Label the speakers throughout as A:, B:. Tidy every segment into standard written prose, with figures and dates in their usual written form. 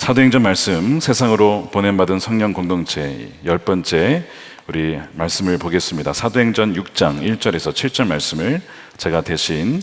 A: 사도행전 말씀, 세상으로 보냄받은 성령 공동체 10번째 우리 말씀을 보겠습니다. 사도행전 6장 1절에서 7절 말씀을 제가 대신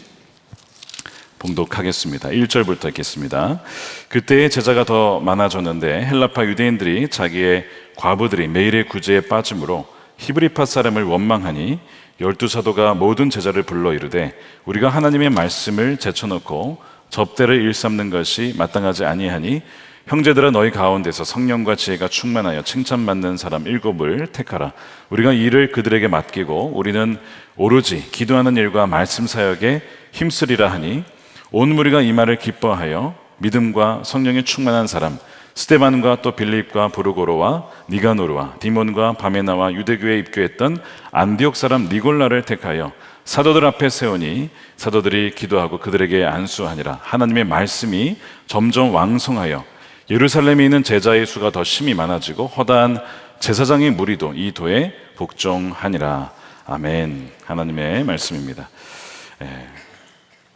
A: 봉독하겠습니다. 1절부터 읽겠습니다. 그때의 제자가 더 많아졌는데 헬라파 유대인들이 자기의 과부들이 매일의 구제에 빠짐으로 히브리파 사람을 원망하니 12사도가 모든 제자를 불러 이르되 우리가 하나님의 말씀을 제쳐놓고 접대를 일삼는 것이 마땅하지 아니하니 형제들아 너희 가운데서 성령과 지혜가 충만하여 칭찬받는 사람 7을 택하라. 우리가 이 일을 그들에게 맡기고 우리는 오로지 기도하는 일과 말씀 사역에 힘쓰리라 하니 온 무리가 이 말을 기뻐하여 믿음과 성령에 충만한 사람 스데반과 또 빌립과 부르고로와 니가노르와 디몬과 바메나와 유대교에 입교했던 안디옥 사람 니골라를 택하여 사도들 앞에 세우니 사도들이 기도하고 그들에게 안수하니라. 하나님의 말씀이 점점 왕성하여 예루살렘에 있는 제자의 수가 더 심히 많아지고 허다한 제사장의 무리도 이 도에 복종하니라. 아멘. 하나님의 말씀입니다.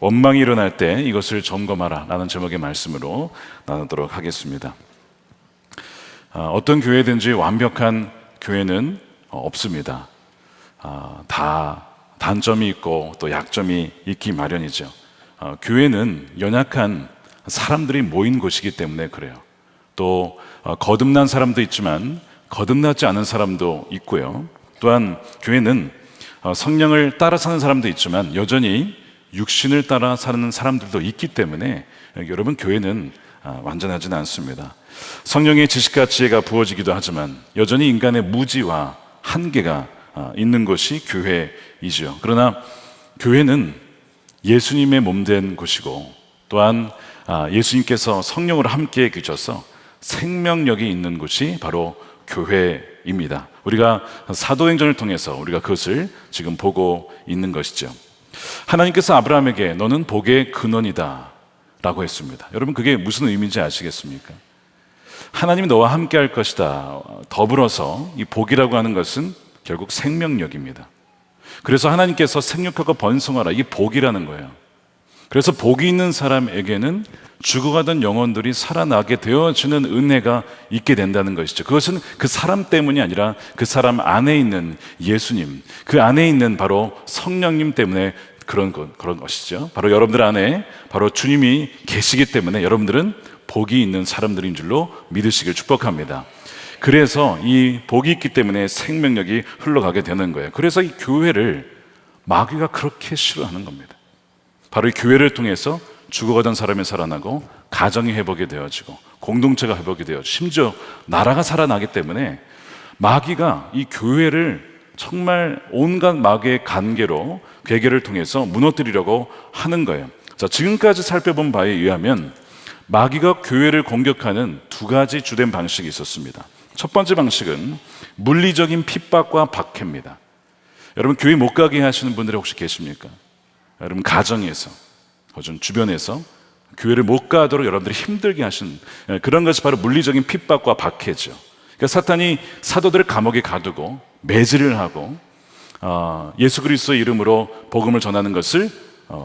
A: 원망이 일어날 때 이것을 점검하라 라는 제목의 말씀으로 나누도록 하겠습니다. 어떤 교회든지 완벽한 교회는 없습니다. 다 단점이 있고 또 약점이 있기 마련이죠. 교회는 연약한 사람들이 모인 곳이기 때문에 그래요. 또 거듭난 사람도 있지만 거듭나지 않은 사람도 있고요. 또한 교회는 성령을 따라 사는 사람도 있지만 여전히 육신을 따라 사는 사람들도 있기 때문에 여러분 교회는 완전하지는 않습니다. 성령의 지식과 지혜가 부어지기도 하지만 여전히 인간의 무지와 한계가 있는 것이 교회이죠. 그러나 교회는 예수님의 몸된 곳이고 또한 예수님께서 성령으로 함께 계셔서 생명력이 있는 곳이 바로 교회입니다. 우리가 사도행전을 통해서 우리가 그것을 지금 보고 있는 것이죠. 하나님께서 아브라함에게 너는 복의 근원이다 라고 했습니다. 여러분 그게 무슨 의미인지 아시겠습니까? 하나님이 너와 함께 할 것이다. 더불어서 이 복이라고 하는 것은 결국 생명력입니다. 그래서 하나님께서 생육하고 번성하라, 이 복이라는 거예요. 그래서 복이 있는 사람에게는 죽어가던 영혼들이 살아나게 되어지는 은혜가 있게 된다는 것이죠. 그것은 그 사람 때문이 아니라 그 사람 안에 있는 예수님, 그 안에 있는 바로 성령님 때문에 그런 것이죠. 바로 여러분들 안에 바로 주님이 계시기 때문에 여러분들은 복이 있는 사람들인 줄로 믿으시길 축복합니다. 그래서 이 복이 있기 때문에 생명력이 흘러가게 되는 거예요. 그래서 이 교회를 마귀가 그렇게 싫어하는 겁니다. 바로 이 교회를 통해서 죽어가던 사람이 살아나고 가정이 회복이 되어지고 공동체가 회복이 되어지고 심지어 나라가 살아나기 때문에 마귀가 이 교회를 정말 온갖 마귀의 관계로 괴계를 통해서 무너뜨리려고 하는 거예요. 자, 지금까지 살펴본 바에 의하면 마귀가 교회를 공격하는 두 가지 주된 방식이 있었습니다. 첫 번째 방식은 물리적인 핍박과 박해입니다. 여러분 교회 못 가게 하시는 분들이 혹시 계십니까? 여러분 가정에서 혹은 주변에서 교회를 못 가도록 여러분들이 힘들게 하신 그런 것이 바로 물리적인 핍박과 박해죠. 그러니까 사탄이 사도들을 감옥에 가두고 매질을 하고 예수 그리스도의 이름으로 복음을 전하는 것을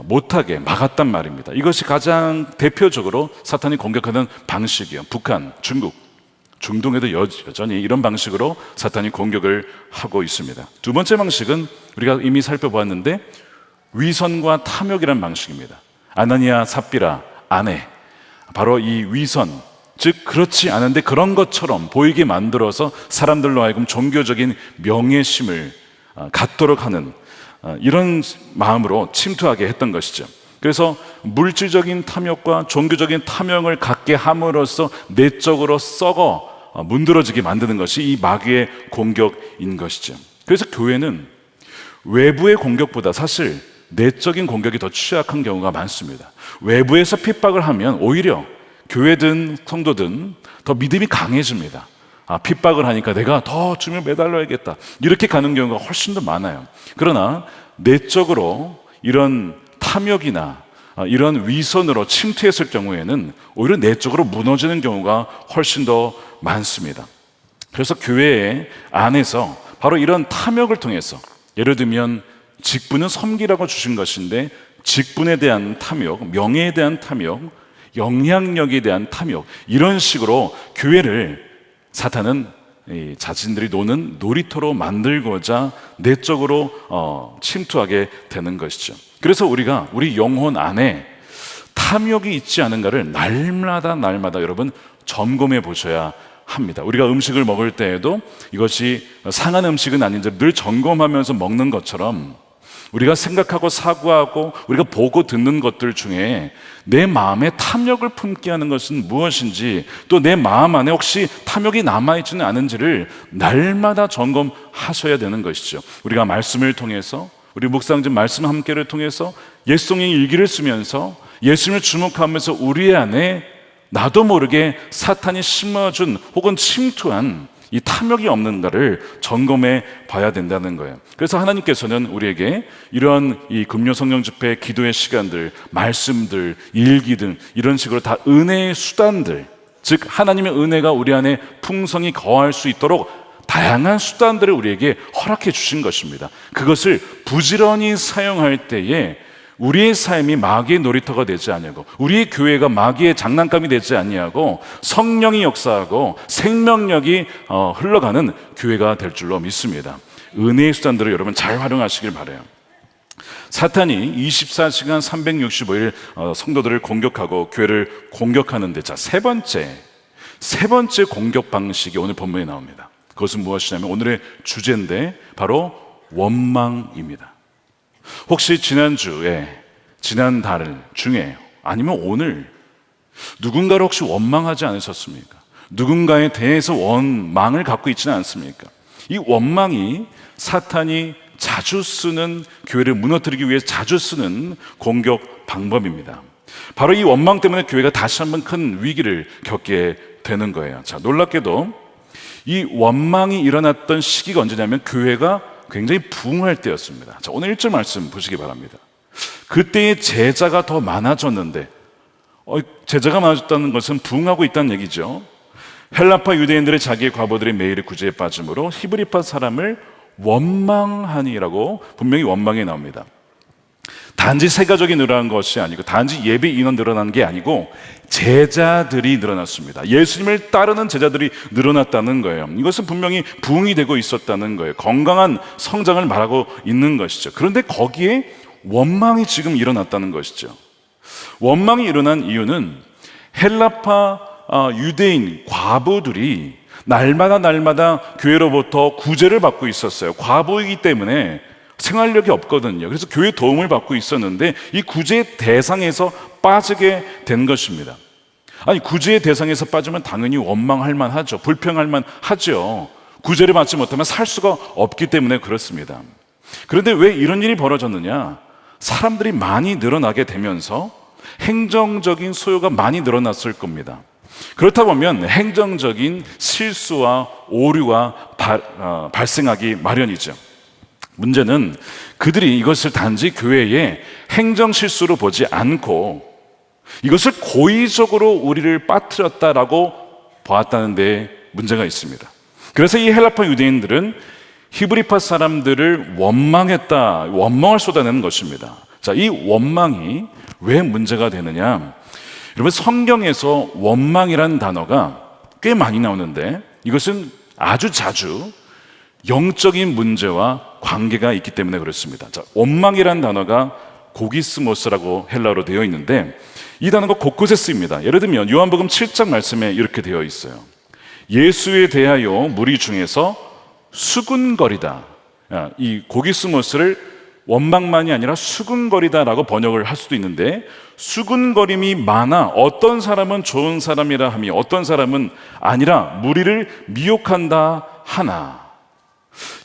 A: 못하게 막았단 말입니다. 이것이 가장 대표적으로 사탄이 공격하는 방식이에요. 북한, 중국, 중동에도 여전히 이런 방식으로 사탄이 공격을 하고 있습니다. 두 번째 방식은 우리가 이미 살펴보았는데 위선과 탐욕이라는 방식입니다. 아나니아 삽비라 아내, 바로 이 위선, 즉 그렇지 않은데 그런 것처럼 보이게 만들어서 사람들로 하여금 종교적인 명예심을 갖도록 하는 이런 마음으로 침투하게 했던 것이죠. 그래서 물질적인 탐욕과 종교적인 탐욕을 갖게 함으로써 내적으로 썩어 문드러지게 만드는 것이 이 마귀의 공격인 것이죠. 그래서 교회는 외부의 공격보다 사실 내적인 공격이 더 취약한 경우가 많습니다. 외부에서 핍박을 하면 오히려 교회든 성도든 더 믿음이 강해집니다. 핍박을 하니까 내가 더 주님을 매달려야겠다 이렇게 가는 경우가 훨씬 더 많아요. 그러나 내적으로 이런 탐욕이나 이런 위선으로 침투했을 경우에는 오히려 내적으로 무너지는 경우가 훨씬 더 많습니다. 그래서 교회 안에서 바로 이런 탐욕을 통해서 예를 들면 직분은 섬기라고 주신 것인데 직분에 대한 탐욕, 명예에 대한 탐욕, 영향력에 대한 탐욕, 이런 식으로 교회를 사탄은 자신들이 노는 놀이터로 만들고자 내적으로 침투하게 되는 것이죠. 그래서 우리가 우리 영혼 안에 탐욕이 있지 않은가를 날마다 여러분 점검해 보셔야 합니다. 우리가 음식을 먹을 때에도 이것이 상한 음식은 아닌지 늘 점검하면서 먹는 것처럼 우리가 생각하고 사고하고 우리가 보고 듣는 것들 중에 내 마음에 탐욕을 품게 하는 것은 무엇인지, 또 내 마음 안에 혹시 탐욕이 남아있지는 않은지를 날마다 점검하셔야 되는 것이죠. 우리가 말씀을 통해서, 우리 묵상집 말씀 함께를 통해서 예수님의 일기를 쓰면서 예수님을 주목하면서 우리 안에 나도 모르게 사탄이 심어준 혹은 침투한 이 탐욕이 없는가를 점검해 봐야 된다는 거예요. 그래서 하나님께서는 우리에게 이런 이 금요 성령 집회, 기도의 시간들, 말씀들, 일기 등 이런 식으로 다 은혜의 수단들, 즉 하나님의 은혜가 우리 안에 풍성히 거할 수 있도록 다양한 수단들을 우리에게 허락해 주신 것입니다. 그것을 부지런히 사용할 때에 우리의 삶이 마귀의 놀이터가 되지 아니하고, 우리의 교회가 마귀의 장난감이 되지 아니하고, 성령이 역사하고 생명력이 흘러가는 교회가 될 줄로 믿습니다. 은혜의 수단들을 여러분 잘 활용하시길 바라요. 사탄이 24시간 365일 성도들을 공격하고 교회를 공격하는데, 세 번째 공격 방식이 오늘 본문에 나옵니다. 그것은 무엇이냐면 오늘의 주제인데 바로 원망입니다. 혹시 지난 달 중에 아니면 오늘 누군가를 혹시 원망하지 않으셨습니까? 누군가에 대해서 원망을 갖고 있지는 않습니까? 이 원망이 사탄이 자주 쓰는, 교회를 무너뜨리기 위해 자주 쓰는 공격 방법입니다. 바로 이 원망 때문에 교회가 다시 한번 큰 위기를 겪게 되는 거예요. 자, 놀랍게도 이 원망이 일어났던 시기가 언제냐면 교회가 굉장히 부흥할 때였습니다. 자, 오늘 1절 말씀 보시기 바랍니다. 그때의 제자가 더 많아졌는데, 제자가 많아졌다는 것은 부흥하고 있다는 얘기죠. 헬라파 유대인들의 자기의 과부들이 매일의 구제에 빠짐으로 히브리파 사람을 원망하니라고 분명히 원망이 나옵니다. 단지 세가족이 늘어난 것이 아니고, 단지 예배 인원 늘어난 게 아니고 제자들이 늘어났습니다. 예수님을 따르는 제자들이 늘어났다는 거예요. 이것은 분명히 부흥이 되고 있었다는 거예요. 건강한 성장을 말하고 있는 것이죠. 그런데 거기에 원망이 지금 일어났다는 것이죠. 원망이 일어난 이유는 헬라파 유대인 과부들이 날마다 교회로부터 구제를 받고 있었어요. 과부이기 때문에 생활력이 없거든요. 그래서 교회 도움을 받고 있었는데 이 구제의 대상에서 빠지게 된 것입니다. 아니, 구제의 대상에서 빠지면 당연히 원망할 만하죠. 불평할 만하죠. 구제를 받지 못하면 살 수가 없기 때문에 그렇습니다. 그런데 왜 이런 일이 벌어졌느냐? 사람들이 많이 늘어나게 되면서 행정적인 소요가 많이 늘어났을 겁니다. 그렇다 보면 행정적인 실수와 오류가 발생하기 마련이죠. 문제는 그들이 이것을 단지 교회의 행정 실수로 보지 않고 이것을 고의적으로 우리를 빠뜨렸다라고 보았다는 데 문제가 있습니다. 그래서 이 헬라파 유대인들은 히브리파 사람들을 원망을 쏟아내는 것입니다. 자, 이 원망이 왜 문제가 되느냐? 여러분, 성경에서 원망이라는 단어가 꽤 많이 나오는데 이것은 아주 자주 영적인 문제와 관계가 있기 때문에 그렇습니다. 자, 원망이라는 단어가 고기스모스라고 헬라어로 되어 있는데 이 단어가 곳곳에 쓰입니다. 예를 들면 요한복음 7장 말씀에 이렇게 되어 있어요. 예수에 대하여 무리 중에서 수군거리다. 이 고기스모스를 원망만이 아니라 수군거리다라고 번역을 할 수도 있는데, 수군거림이 많아 어떤 사람은 좋은 사람이라 하며 어떤 사람은 아니라 무리를 미혹한다 하나.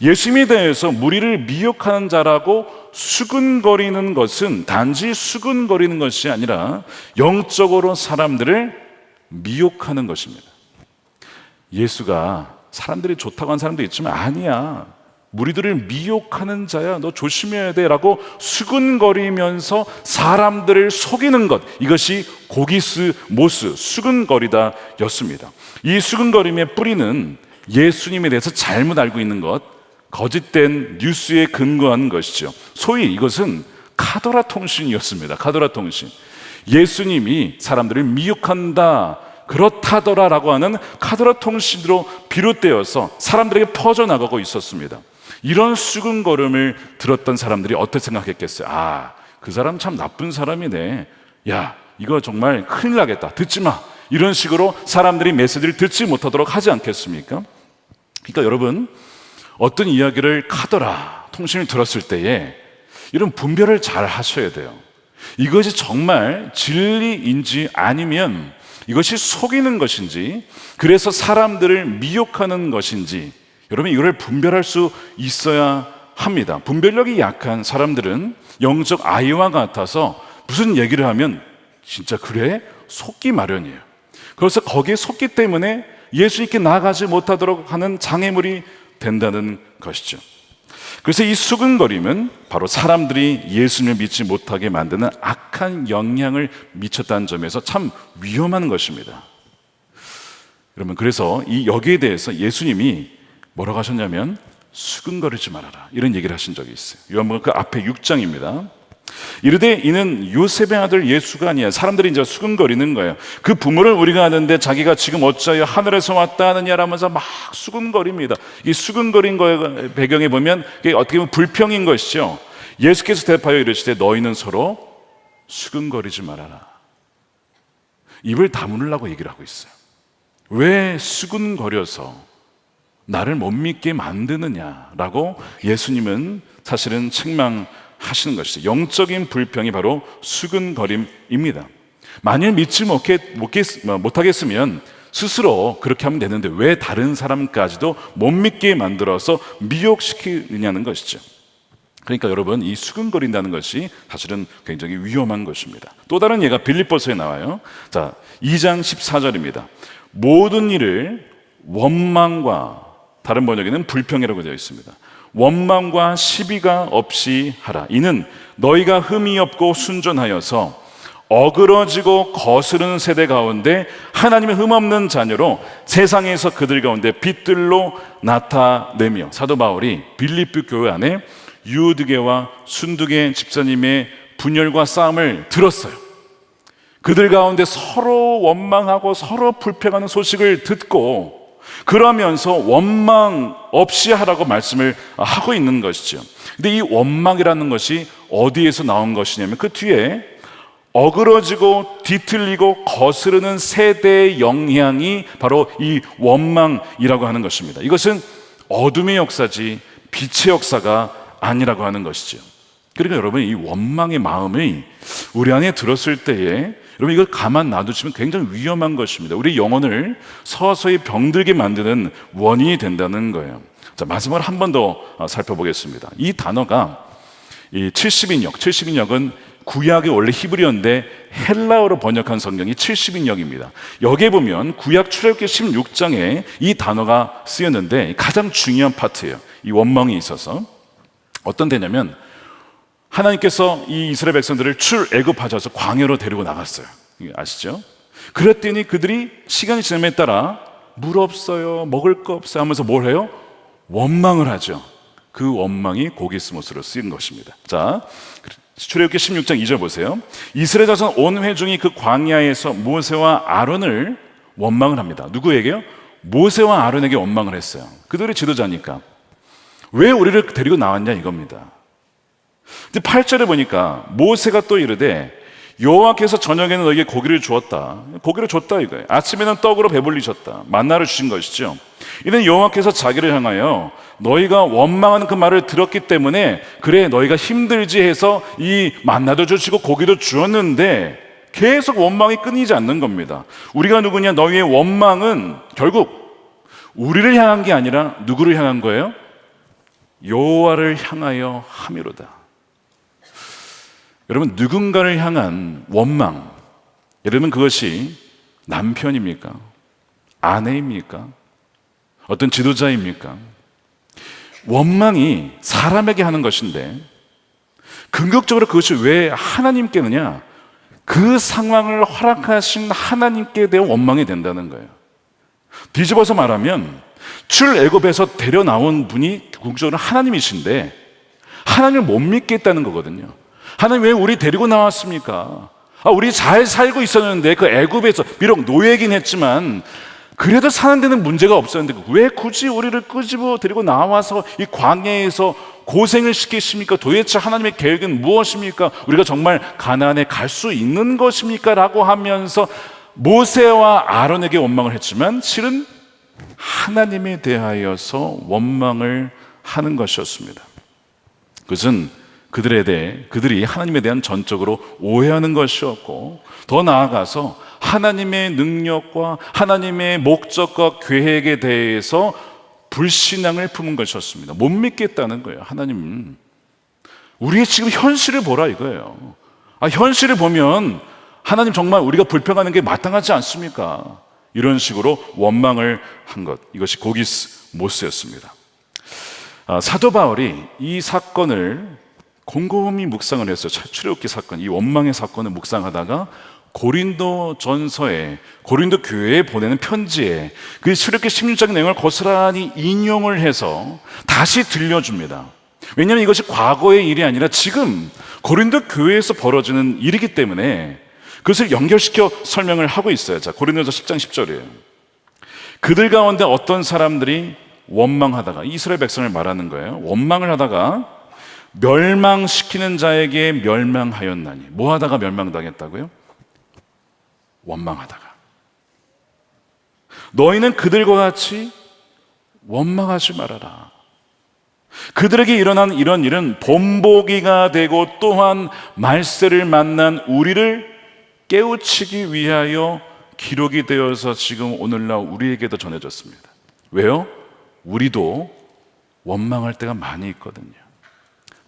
A: 예수님에 대해서 무리를 미혹하는 자라고 수군거리는 것은 단지 수군거리는 것이 아니라 영적으로 사람들을 미혹하는 것입니다. 예수가 사람들이 좋다고 하는 사람도 있지만 아니야, 무리들을 미혹하는 자야, 너 조심해야 돼 라고 수군거리면서 사람들을 속이는 것, 이것이 고기스모스, 수군거리다 였습니다. 이 수군거림의 뿌리는 예수님에 대해서 잘못 알고 있는 것, 거짓된 뉴스에 근거한 것이죠. 소위 이것은 카더라 통신이었습니다. 카더라 통신. 예수님이 사람들을 미혹한다, 그렇다더라라고 하는 카더라 통신으로 비롯되어서 사람들에게 퍼져나가고 있었습니다. 이런 수근거림을 들었던 사람들이 어떻게 생각했겠어요? 아, 그 사람 참 나쁜 사람이네. 야, 이거 정말 큰일 나겠다. 듣지 마. 이런 식으로 사람들이 메시지를 듣지 못하도록 하지 않겠습니까? 그러니까 여러분, 어떤 이야기를 카더라 통신을 들었을 때에 이런 분별을 잘 하셔야 돼요. 이것이 정말 진리인지 아니면 이것이 속이는 것인지, 그래서 사람들을 미혹하는 것인지, 여러분 이걸 분별할 수 있어야 합니다. 분별력이 약한 사람들은 영적 아이와 같아서 무슨 얘기를 하면 진짜 그래? 속기 마련이에요. 그래서 거기에 속기 때문에 예수님께 나아가지 못하도록 하는 장애물이 된다는 것이죠. 그래서 이 수근거림은 바로 사람들이 예수님을 믿지 못하게 만드는 악한 영향을 미쳤다는 점에서 참 위험한 것입니다. 여러분, 그래서 여기에 대해서 예수님이 뭐라고 하셨냐면 수근거리지 말아라, 이런 얘기를 하신 적이 있어요. 요한복음 그 앞에 6장입니다. 이르되 이는 요셉의 아들 예수가 아니야. 사람들이 이제 수근거리는 거예요. 그 부모를 우리가 아는데 자기가 지금 어찌하여 하늘에서 왔다 하느냐라면서 막 수근거립니다. 이 수근거린 거의 배경에 보면 이게 어떻게 보면 불평인 것이죠. 예수께서 대답하여 이르시되 너희는 서로 수근거리지 말아라. 입을 다물으려고 얘기를 하고 있어요. 왜 수근거려서 나를 못 믿게 만드느냐라고 예수님은 사실은 책망하시는 것이죠. 영적인 불평이 바로 수근거림입니다. 만일 믿지 못하겠으면 스스로 그렇게 하면 되는데 왜 다른 사람까지도 못 믿게 만들어서 미혹시키느냐는 것이죠. 그러니까 여러분, 이 수근거린다는 것이 사실은 굉장히 위험한 것입니다. 또 다른 예가 빌립보서에 나와요. 자, 2장 14절입니다. 모든 일을 원망과, 다른 번역에는 불평이라고 되어 있습니다. 원망과 시비가 없이 하라. 이는 너희가 흠이 없고 순전하여서 어그러지고 거스르는 세대 가운데 하나님의 흠없는 자녀로 세상에서 그들 가운데 빛들로 나타내며, 사도 바울이 빌립보 교회 안에 유드계와 순두계 집사님의 분열과 싸움을 들었어요. 그들 가운데 서로 원망하고 서로 불평하는 소식을 듣고, 그러면서 원망 없이 하라고 말씀을 하고 있는 것이죠. 근데 이 원망이라는 것이 어디에서 나온 것이냐면 그 뒤에 어그러지고 뒤틀리고 거스르는 세대의 영향이 바로 이 원망이라고 하는 것입니다. 이것은 어둠의 역사지 빛의 역사가 아니라고 하는 것이죠. 그러니까 여러분, 이 원망의 마음이 우리 안에 들었을 때에 여러분, 이걸 가만 놔두시면 굉장히 위험한 것입니다. 우리 영혼을 서서히 병들게 만드는 원인이 된다는 거예요. 자, 마지막으로 한 번 더 살펴보겠습니다. 이 단어가 이 70인역은 구약이 원래 히브리어인데 헬라어로 번역한 성경이 70인역입니다. 여기에 보면 구약 출애굽기 16장에 이 단어가 쓰였는데 가장 중요한 파트예요. 이 원망이 있어서 어떤 데냐면 하나님께서 이 이스라엘 백성들을 출애굽하셔서 광야로 데리고 나갔어요. 아시죠? 그랬더니 그들이 시간이 지남에 따라 물 없어요, 먹을 거 없어요 하면서 뭘 해요? 원망을 하죠. 그 원망이 고기스못으로 쓰인 것입니다. 자, 출애굽기 16장 2절 보세요. 이스라엘 자손 온 회중이 그 광야에서 모세와 아론을 원망을 합니다. 누구에게요? 모세와 아론에게 원망을 했어요. 그들이 지도자니까. 왜 우리를 데리고 나왔냐 이겁니다. 근데 8절에 보니까 모세가 또 이르되 여호와께서 저녁에는 너에게 고기를 주었다. 고기를 줬다 이거예요. 아침에는 떡으로 배불리셨다. 만나를 주신 것이죠. 이는 여호와께서 자기를 향하여 너희가 원망하는 그 말을 들었기 때문에 그래 너희가 힘들지 해서 이 만나도 주시고 고기도 주었는데 계속 원망이 끊이지 않는 겁니다. 우리가 누구냐? 너희의 원망은 결국 우리를 향한 게 아니라 누구를 향한 거예요? 여호와를 향하여 함이로다. 여러분, 누군가를 향한 원망, 여러분 그것이 남편입니까? 아내입니까? 어떤 지도자입니까? 원망이 사람에게 하는 것인데 긍정적으로 그것이 왜 하나님께느냐? 그 상황을 허락하신 하나님께 대한 원망이 된다는 거예요. 뒤집어서 말하면 출애굽에서 데려 나온 분이 궁극적으로 하나님이신데 하나님을 못 믿겠다는 거거든요. 하나님 왜 우리 데리고 나왔습니까? 우리 잘 살고 있었는데 그 애굽에서 비록 노예이긴 했지만 그래도 사는 데는 문제가 없었는데 왜 굳이 우리를 끄집어 데리고 나와서 이 광야에서 고생을 시키십니까? 도대체 하나님의 계획은 무엇입니까? 우리가 정말 가나안에 갈 수 있는 것입니까? 라고 하면서 모세와 아론에게 원망을 했지만 실은 하나님에 대하여서 원망을 하는 것이었습니다. 그것은 그들이 하나님에 대한 전적으로 오해하는 것이었고, 더 나아가서 하나님의 능력과 하나님의 목적과 계획에 대해서 불신앙을 품은 것이었습니다. 못 믿겠다는 거예요. 하나님, 우리의 지금 현실을 보라 이거예요. 현실을 보면 하나님 정말 우리가 불평하는 게 마땅하지 않습니까? 이런 식으로 원망을 한 것, 이것이 고기스 모스였습니다. 사도 바울이 이 사건을 곰곰이 묵상을 했어요. 출애굽기 사건, 이 원망의 사건을 묵상하다가 고린도 전서에, 고린도 교회에 보내는 편지에 그 출애굽기 16장 내용을 고스란히 인용을 해서 다시 들려줍니다. 왜냐하면 이것이 과거의 일이 아니라 지금 고린도 교회에서 벌어지는 일이기 때문에 그것을 연결시켜 설명을 하고 있어요. 자, 고린도서 10장 10절이에요. 그들 가운데 어떤 사람들이 원망하다가, 이스라엘 백성을 말하는 거예요. 원망을 하다가 멸망시키는 자에게 멸망하였나니. 뭐 하다가 멸망당했다고요? 원망하다가. 너희는 그들과 같이 원망하지 말아라. 그들에게 일어난 이런 일은 본보기가 되고 또한 말세를 만난 우리를 깨우치기 위하여 기록이 되어서 지금 오늘날 우리에게도 전해졌습니다. 왜요? 우리도 원망할 때가 많이 있거든요.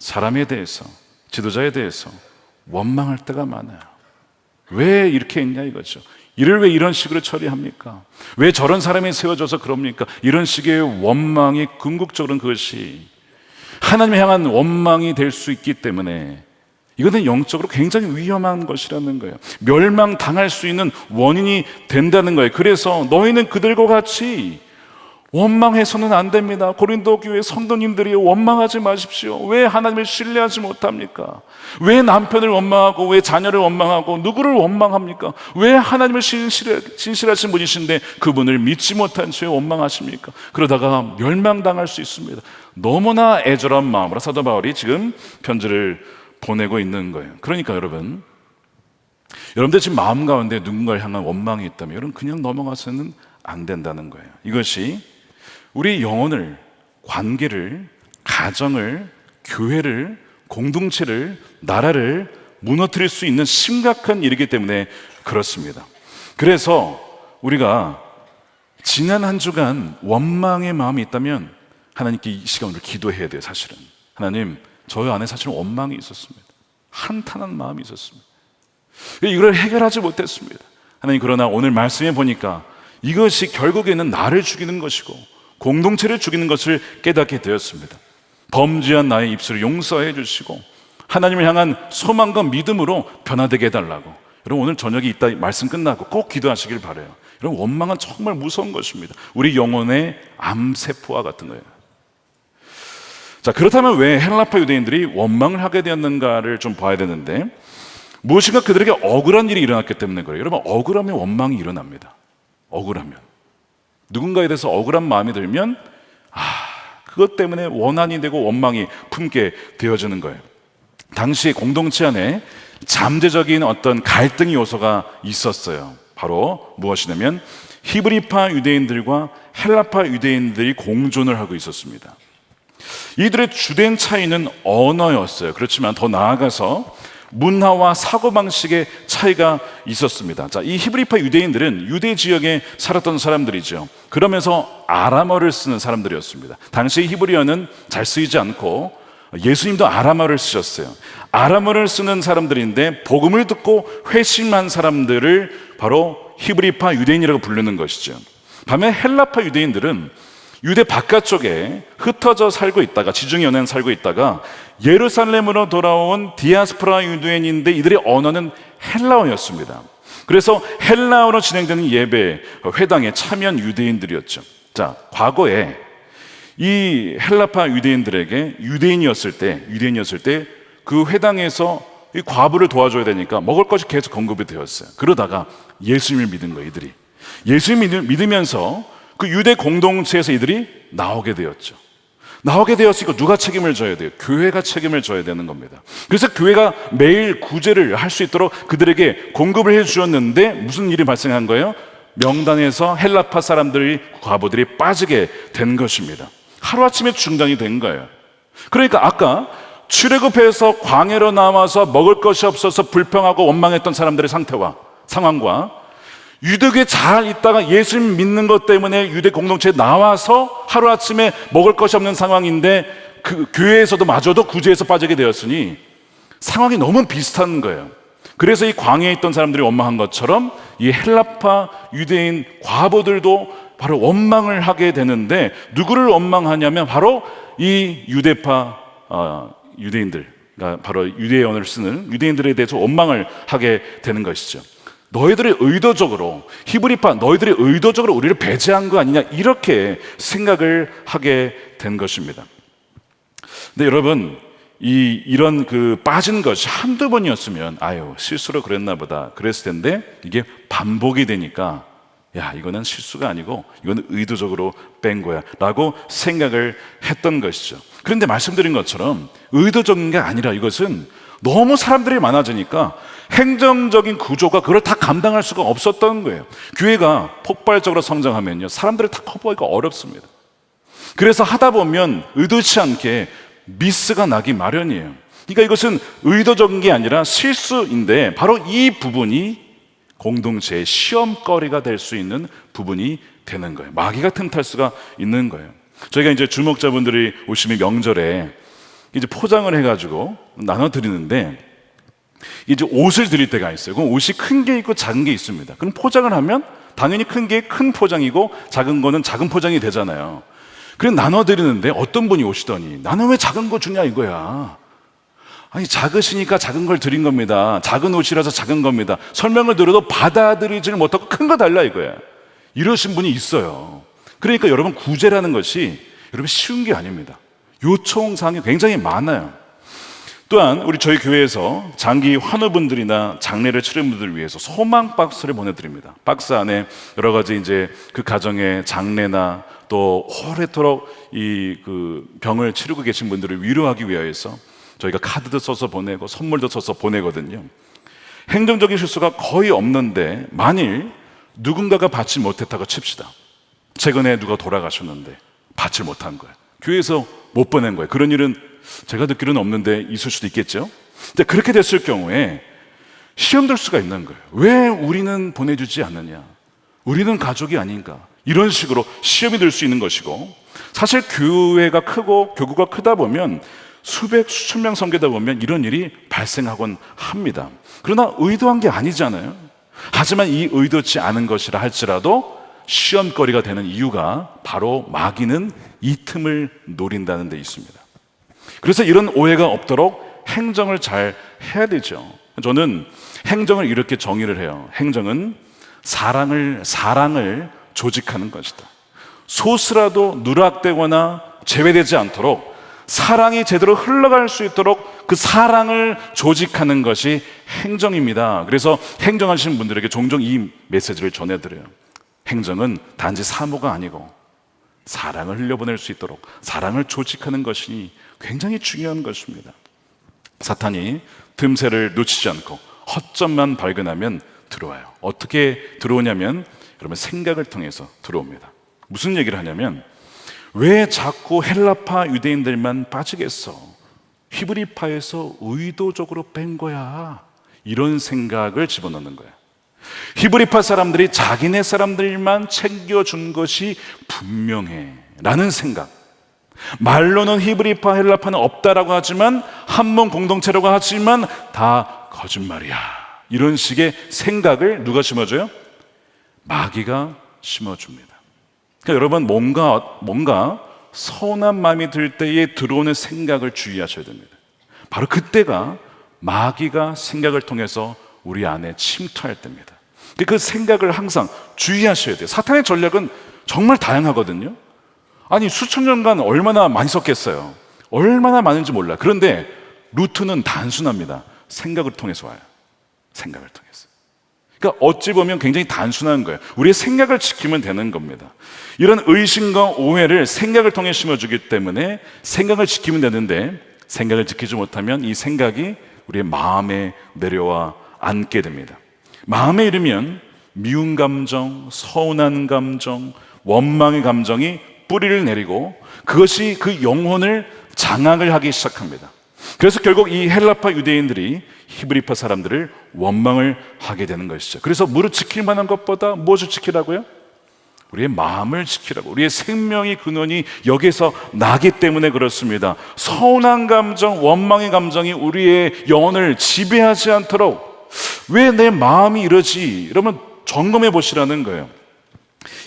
A: 사람에 대해서, 지도자에 대해서 원망할 때가 많아요. 왜 이렇게 했냐 이거죠. 이를 왜 이런 식으로 처리합니까? 왜 저런 사람이 세워져서 그럽니까? 이런 식의 원망이 궁극적으로는 그것이 하나님 향한 원망이 될 수 있기 때문에 이것은 영적으로 굉장히 위험한 것이라는 거예요. 멸망당할 수 있는 원인이 된다는 거예요. 그래서 너희는 그들과 같이 원망해서는 안 됩니다. 고린도 교회 성도님들이 원망하지 마십시오. 왜 하나님을 신뢰하지 못합니까? 왜 남편을 원망하고, 왜 자녀를 원망하고, 누구를 원망합니까? 왜 하나님을 신실하신 분이신데 그분을 믿지 못한 채 원망하십니까? 그러다가 멸망당할 수 있습니다. 너무나 애절한 마음으로 사도 바울이 지금 편지를 보내고 있는 거예요. 그러니까 여러분들 지금 마음 가운데 누군가를 향한 원망이 있다면 여러분 그냥 넘어가서는 안 된다는 거예요. 이것이 우리 영혼을, 관계를, 가정을, 교회를, 공동체를, 나라를 무너뜨릴 수 있는 심각한 일이기 때문에 그렇습니다. 그래서 우리가 지난 한 주간 원망의 마음이 있다면 하나님께 이 시간을 기도해야 돼요. 사실은 하나님, 저희 안에 사실은 원망이 있었습니다. 한탄한 마음이 있었습니다. 이걸 해결하지 못했습니다. 하나님, 그러나 오늘 말씀해 보니까 이것이 결국에는 나를 죽이는 것이고 공동체를 죽이는 것을 깨닫게 되었습니다. 범죄한 나의 입술을 용서해 주시고 하나님을 향한 소망과 믿음으로 변화되게 해달라고. 여러분 오늘 저녁에 이따 말씀 끝나고 꼭 기도하시길 바라요. 여러분 원망은 정말 무서운 것입니다. 우리 영혼의 암세포와 같은 거예요. 자, 그렇다면 왜 헬라파 유대인들이 원망을 하게 되었는가를 좀 봐야 되는데, 무엇인가 그들에게 억울한 일이 일어났기 때문에 그래요. 여러분 억울하면 원망이 일어납니다. 억울하면, 누군가에 대해서 억울한 마음이 들면 그것 때문에 원한이 되고 원망이 품게 되어지는 거예요. 당시 공동체 안에 잠재적인 어떤 갈등의 요소가 있었어요. 바로 무엇이냐면 히브리파 유대인들과 헬라파 유대인들이 공존을 하고 있었습니다. 이들의 주된 차이는 언어였어요. 그렇지만 더 나아가서 문화와 사고방식의 차이가 있었습니다. 자, 이 히브리파 유대인들은 유대 지역에 살았던 사람들이죠. 그러면서 아람어를 쓰는 사람들이었습니다. 당시 히브리어는 잘 쓰이지 않고 예수님도 아람어를 쓰셨어요. 아람어를 쓰는 사람들인데 복음을 듣고 회심한 사람들을 바로 히브리파 유대인이라고 부르는 것이죠. 반면 헬라파 유대인들은 유대 바깥쪽에 흩어져 살고 있다가, 지중해 연안 살고 있다가 예루살렘으로 돌아온 디아스포라 유대인인데 이들의 언어는 헬라어였습니다. 그래서 헬라어로 진행되는 예배, 회당에 참여한 유대인들이었죠. 자, 과거에 이 헬라파 유대인들에게 유대인이었을 때 그 회당에서 이 과부를 도와줘야 되니까 먹을 것이 계속 공급이 되었어요. 그러다가 예수님을 믿은 거예요, 이들이. 예수님을 믿으면서 그 유대 공동체에서 이들이 나오게 되었죠. 나오게 되었으니까 누가 책임을 져야 돼요? 교회가 책임을 져야 되는 겁니다. 그래서 교회가 매일 구제를 할 수 있도록 그들에게 공급을 해 주었는데 무슨 일이 발생한 거예요? 명단에서 헬라파 사람들이, 과부들이 빠지게 된 것입니다. 하루아침에 중단이 된 거예요. 그러니까 아까 출애굽해서 광야로 나와서 먹을 것이 없어서 불평하고 원망했던 사람들의 상황과 유대교에 잘 있다가 예수님 믿는 것 때문에 유대 공동체에 나와서 하루아침에 먹을 것이 없는 상황인데 그 교회에서도 마저도 구제에서 빠지게 되었으니 상황이 너무 비슷한 거예요. 그래서 이 광야에 있던 사람들이 원망한 것처럼 이 헬라파 유대인 과부들도 바로 원망을 하게 되는데, 누구를 원망하냐면 바로 이 유대파 유대인들, 그러니까 바로 유대언어를 쓰는 유대인들에 대해서 원망을 하게 되는 것이죠. 너희들이 의도적으로, 히브리파 너희들이 의도적으로 우리를 배제한 거 아니냐, 이렇게 생각을 하게 된 것입니다. 근데 여러분, 이런 빠진 것이 한두 번이었으면 아유 실수로 그랬나 보다 그랬을 텐데, 이게 반복이 되니까 야 이거는 실수가 아니고 이거는 의도적으로 뺀 거야 라고 생각을 했던 것이죠. 그런데 말씀드린 것처럼 의도적인 게 아니라 이것은 너무 사람들이 많아지니까 행정적인 구조가 그걸 다 감당할 수가 없었던 거예요. 교회가 폭발적으로 성장하면요, 사람들을 다 커버하기가 어렵습니다. 그래서 하다 보면 의도치 않게 미스가 나기 마련이에요. 그러니까 이것은 의도적인 게 아니라 실수인데, 바로 이 부분이 공동체의 시험거리가 될 수 있는 부분이 되는 거예요. 마귀가 틈탈 수가 있는 거예요. 저희가 이제 주목자분들이 오시면 명절에 이제 포장을 해가지고 나눠드리는데, 이제 옷을 드릴 때가 있어요. 그럼 옷이 큰 게 있고 작은 게 있습니다. 그럼 포장을 하면 당연히 큰 게 큰 포장이고 작은 거는 작은 포장이 되잖아요. 그래서 나눠드리는데 어떤 분이 오시더니 나는 왜 작은 거 주냐 이거야. 아니 작으시니까 작은 걸 드린 겁니다. 작은 옷이라서 작은 겁니다. 설명을 들어도 받아들이지를 못하고 큰 거 달라 이거야. 이러신 분이 있어요. 그러니까 여러분, 구제라는 것이 여러분 쉬운 게 아닙니다. 요청사항이 굉장히 많아요. 또한 저희 교회에서 장기 환우분들이나 장례를 치른 분들을 위해서 소망 박스를 보내드립니다. 박스 안에 여러 가지 이제 그 가정의 장례나 또 오래도록 병을 치르고 계신 분들을 위로하기 위해서 저희가 카드도 써서 보내고 선물도 써서 보내거든요. 행정적인 실수가 거의 없는데 만일 누군가가 받지 못했다고 칩시다. 최근에 누가 돌아가셨는데 받지 못한 거예요. 교회에서 못 보낸 거예요. 그런 일은 제가 듣기로는 없는데 있을 수도 있겠죠. 근데 그렇게 됐을 경우에 시험 들 수가 있는 거예요. 왜 우리는 보내주지 않느냐, 우리는 가족이 아닌가, 이런 식으로 시험이 들 수 있는 것이고, 사실 교회가 크고 교구가 크다 보면 수백 수천 명 섬기다 보면 이런 일이 발생하곤 합니다. 그러나 의도한 게 아니잖아요. 하지만 이 의도치 않은 것이라 할지라도 시험거리가 되는 이유가 바로 마귀는 이 틈을 노린다는 데 있습니다. 그래서 이런 오해가 없도록 행정을 잘 해야 되죠. 저는 행정을 이렇게 정의를 해요. 행정은 사랑을 조직하는 것이다. 소수라도 누락되거나 제외되지 않도록 사랑이 제대로 흘러갈 수 있도록 그 사랑을 조직하는 것이 행정입니다. 그래서 행정하시는 분들에게 종종 이 메시지를 전해드려요. 행정은 단지 사무가 아니고 사랑을 흘려보낼 수 있도록 사랑을 조직하는 것이 굉장히 중요한 것입니다. 사탄이 틈새를 놓치지 않고 허점만 발견하면 들어와요. 어떻게 들어오냐면 여러분, 생각을 통해서 들어옵니다. 무슨 얘기를 하냐면, 왜 자꾸 헬라파 유대인들만 빠지겠어? 히브리파에서 의도적으로 뺀 거야. 이런 생각을 집어넣는 거야. 히브리파 사람들이 자기네 사람들만 챙겨준 것이 분명해 라는 생각. 말로는 히브리파 헬라파는 없다라고 하지만, 한 몸 공동체라고 하지만 다 거짓말이야, 이런 식의 생각을 누가 심어줘요? 마귀가 심어줍니다. 그러니까 여러분, 뭔가 서운한 마음이 들 때에 들어오는 생각을 주의하셔야 됩니다. 바로 그때가 마귀가 생각을 통해서 우리 안에 침투할 때입니다. 그 생각을 항상 주의하셔야 돼요. 사탄의 전략은 정말 다양하거든요. 아니, 수천 년간 얼마나 많이 썼겠어요. 얼마나 많은지 몰라요. 그런데 루트는 단순합니다. 생각을 통해서 와요. 생각을 통해서. 그러니까 어찌 보면 굉장히 단순한 거예요. 우리의 생각을 지키면 되는 겁니다. 이런 의심과 오해를 생각을 통해 심어주기 때문에 생각을 지키면 되는데, 생각을 지키지 못하면 이 생각이 우리의 마음에 내려와 앉게 됩니다. 마음에 이르면 미운 감정, 서운한 감정, 원망의 감정이 뿌리를 내리고 그것이 그 영혼을 장악을 하기 시작합니다. 그래서 결국 이 헬라파 유대인들이 히브리파 사람들을 원망을 하게 되는 것이죠. 그래서 무릇 지킬 만한 것보다 무엇을 지키라고요? 우리의 마음을 지키라고. 우리의 생명의 근원이 여기서 나기 때문에 그렇습니다. 서운한 감정, 원망의 감정이 우리의 영혼을 지배하지 않도록, 왜 내 마음이 이러지? 이러면 점검해 보시라는 거예요.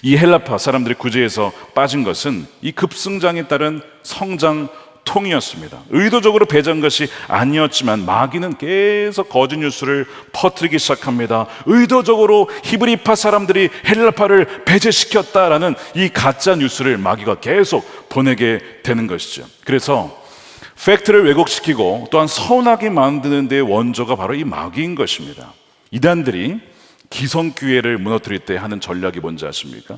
A: 이 헬라파 사람들이 구제에서 빠진 것은 이 급성장에 따른 성장통이었습니다. 의도적으로 배제한 것이 아니었지만 마귀는 계속 거짓 뉴스를 퍼뜨리기 시작합니다. 의도적으로 히브리파 사람들이 헬라파를 배제시켰다라는 이 가짜 뉴스를 마귀가 계속 보내게 되는 것이죠. 그래서 팩트를 왜곡시키고 또한 서운하게 만드는 데의 원조가 바로 이 마귀인 것입니다. 이단들이 기성교회를 무너뜨릴 때 하는 전략이 뭔지 아십니까?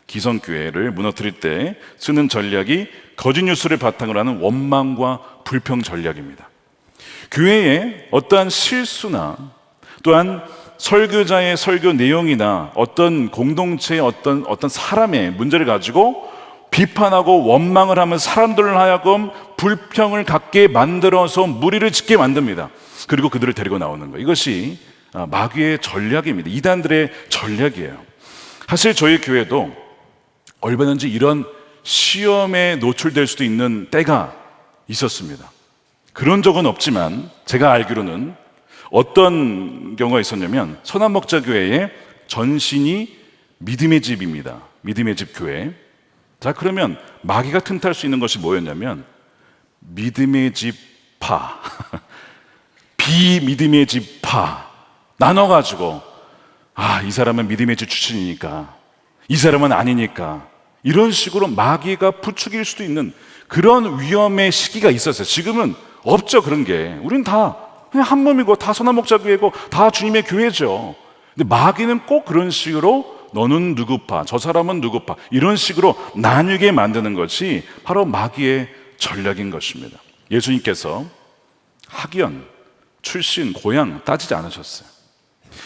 A: 기성교회를 무너뜨릴 때 쓰는 전략이 거짓 뉴스를 바탕으로 하는 원망과 불평 전략입니다. 교회에 어떠한 실수나 또한 설교자의 설교 내용이나 어떤 공동체의 어떤 사람의 문제를 가지고 비판하고 원망을 하면 사람들을 하여금 불평을 갖게 만들어서 무리를 짓게 만듭니다. 그리고 그들을 데리고 나오는 거예요. 이것이 마귀의 전략입니다. 이단들의 전략이에요. 사실 저희 교회도 얼마든지 이런 시험에 노출될 수도 있는 때가 있었습니다. 그런 적은 없지만 제가 알기로는 어떤 경우가 있었냐면, 선한목자교회의 전신이 믿음의 집입니다. 믿음의 집 교회. 자, 그러면 마귀가 틈탈 수 있는 것이 뭐였냐면 믿음의 집파 비믿음의 집파 나눠가지고, 이 사람은 믿음의 집 출신이니까 이 사람은 아니니까, 이런 식으로 마귀가 부추길 수도 있는 그런 위험의 시기가 있었어요. 지금은 없죠, 그런 게. 우린 다 그냥 한 몸이고 다 선한목자교회고 다 주님의 교회죠. 근데 마귀는 꼭 그런 식으로 너는 누구파, 저 사람은 누구파, 이런 식으로 나뉘게 만드는 것이 바로 마귀의 전략인 것입니다. 예수님께서 학연, 출신, 고향 따지지 않으셨어요.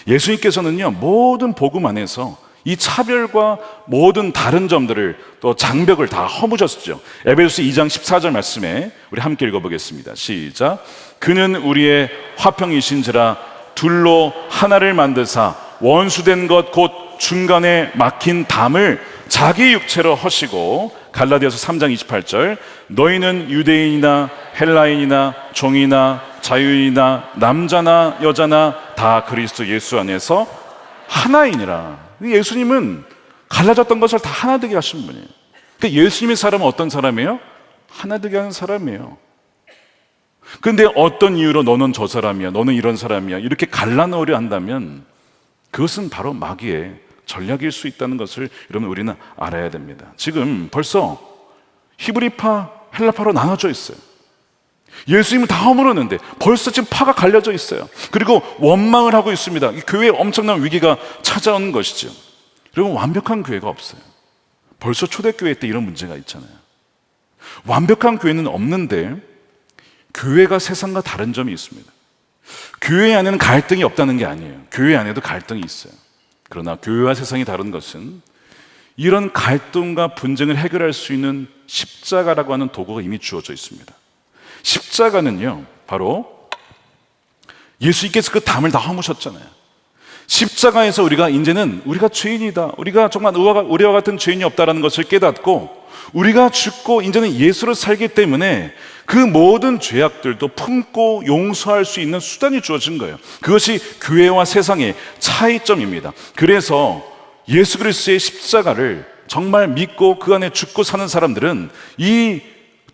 A: 예수님께서는요, 모든 복음 안에서 이 차별과 모든 다른 점들을, 또 장벽을 다 허무셨죠. 에베소서 2장 14절 말씀에 우리 함께 읽어보겠습니다. 시작. 그는 우리의 화평이신지라 둘로 하나를 만드사 원수된 것 곧 중간에 막힌 담을 자기 육체로 허시고, 갈라디아서 3장 28절, 너희는 유대인이나 헬라인이나 종이나 자유인이나 남자나 여자나 다 그리스도 예수 안에서 하나이니라. 예수님은 갈라졌던 것을 다 하나 되게 하신 분이에요. 그러니까 예수님의 사람은 어떤 사람이에요? 하나 되게 하는 사람이에요. 그런데 어떤 이유로 너는 저 사람이야, 너는 이런 사람이야, 이렇게 갈라놓으려 한다면 그것은 바로 마귀의 전략일 수 있다는 것을 여러분 우리는 알아야 됩니다. 지금 벌써 히브리파, 헬라파로 나눠져 있어요. 예수님을 다 허물었는데 벌써 지금 파가 갈려져 있어요. 그리고 원망을 하고 있습니다. 교회에 엄청난 위기가 찾아오는 것이죠. 여러분, 완벽한 교회가 없어요. 벌써 초대교회 때 이런 문제가 있잖아요. 완벽한 교회는 없는데 교회가 세상과 다른 점이 있습니다. 교회 안에는 갈등이 없다는 게 아니에요. 교회 안에도 갈등이 있어요. 그러나 교회와 세상이 다른 것은 이런 갈등과 분쟁을 해결할 수 있는 십자가라고 하는 도구가 이미 주어져 있습니다. 십자가는요, 바로 예수님께서 그 담을 다 허무셨잖아요. 십자가에서 이제는 우리가 죄인이다, 우리가 정말 우리와 같은 죄인이 없다라는 것을 깨닫고, 우리가 죽고 이제는 예수로 살기 때문에 그 모든 죄악들도 품고 용서할 수 있는 수단이 주어진 거예요. 그것이 교회와 세상의 차이점입니다. 그래서 예수 그리스도의 십자가를 정말 믿고 그 안에 죽고 사는 사람들은 이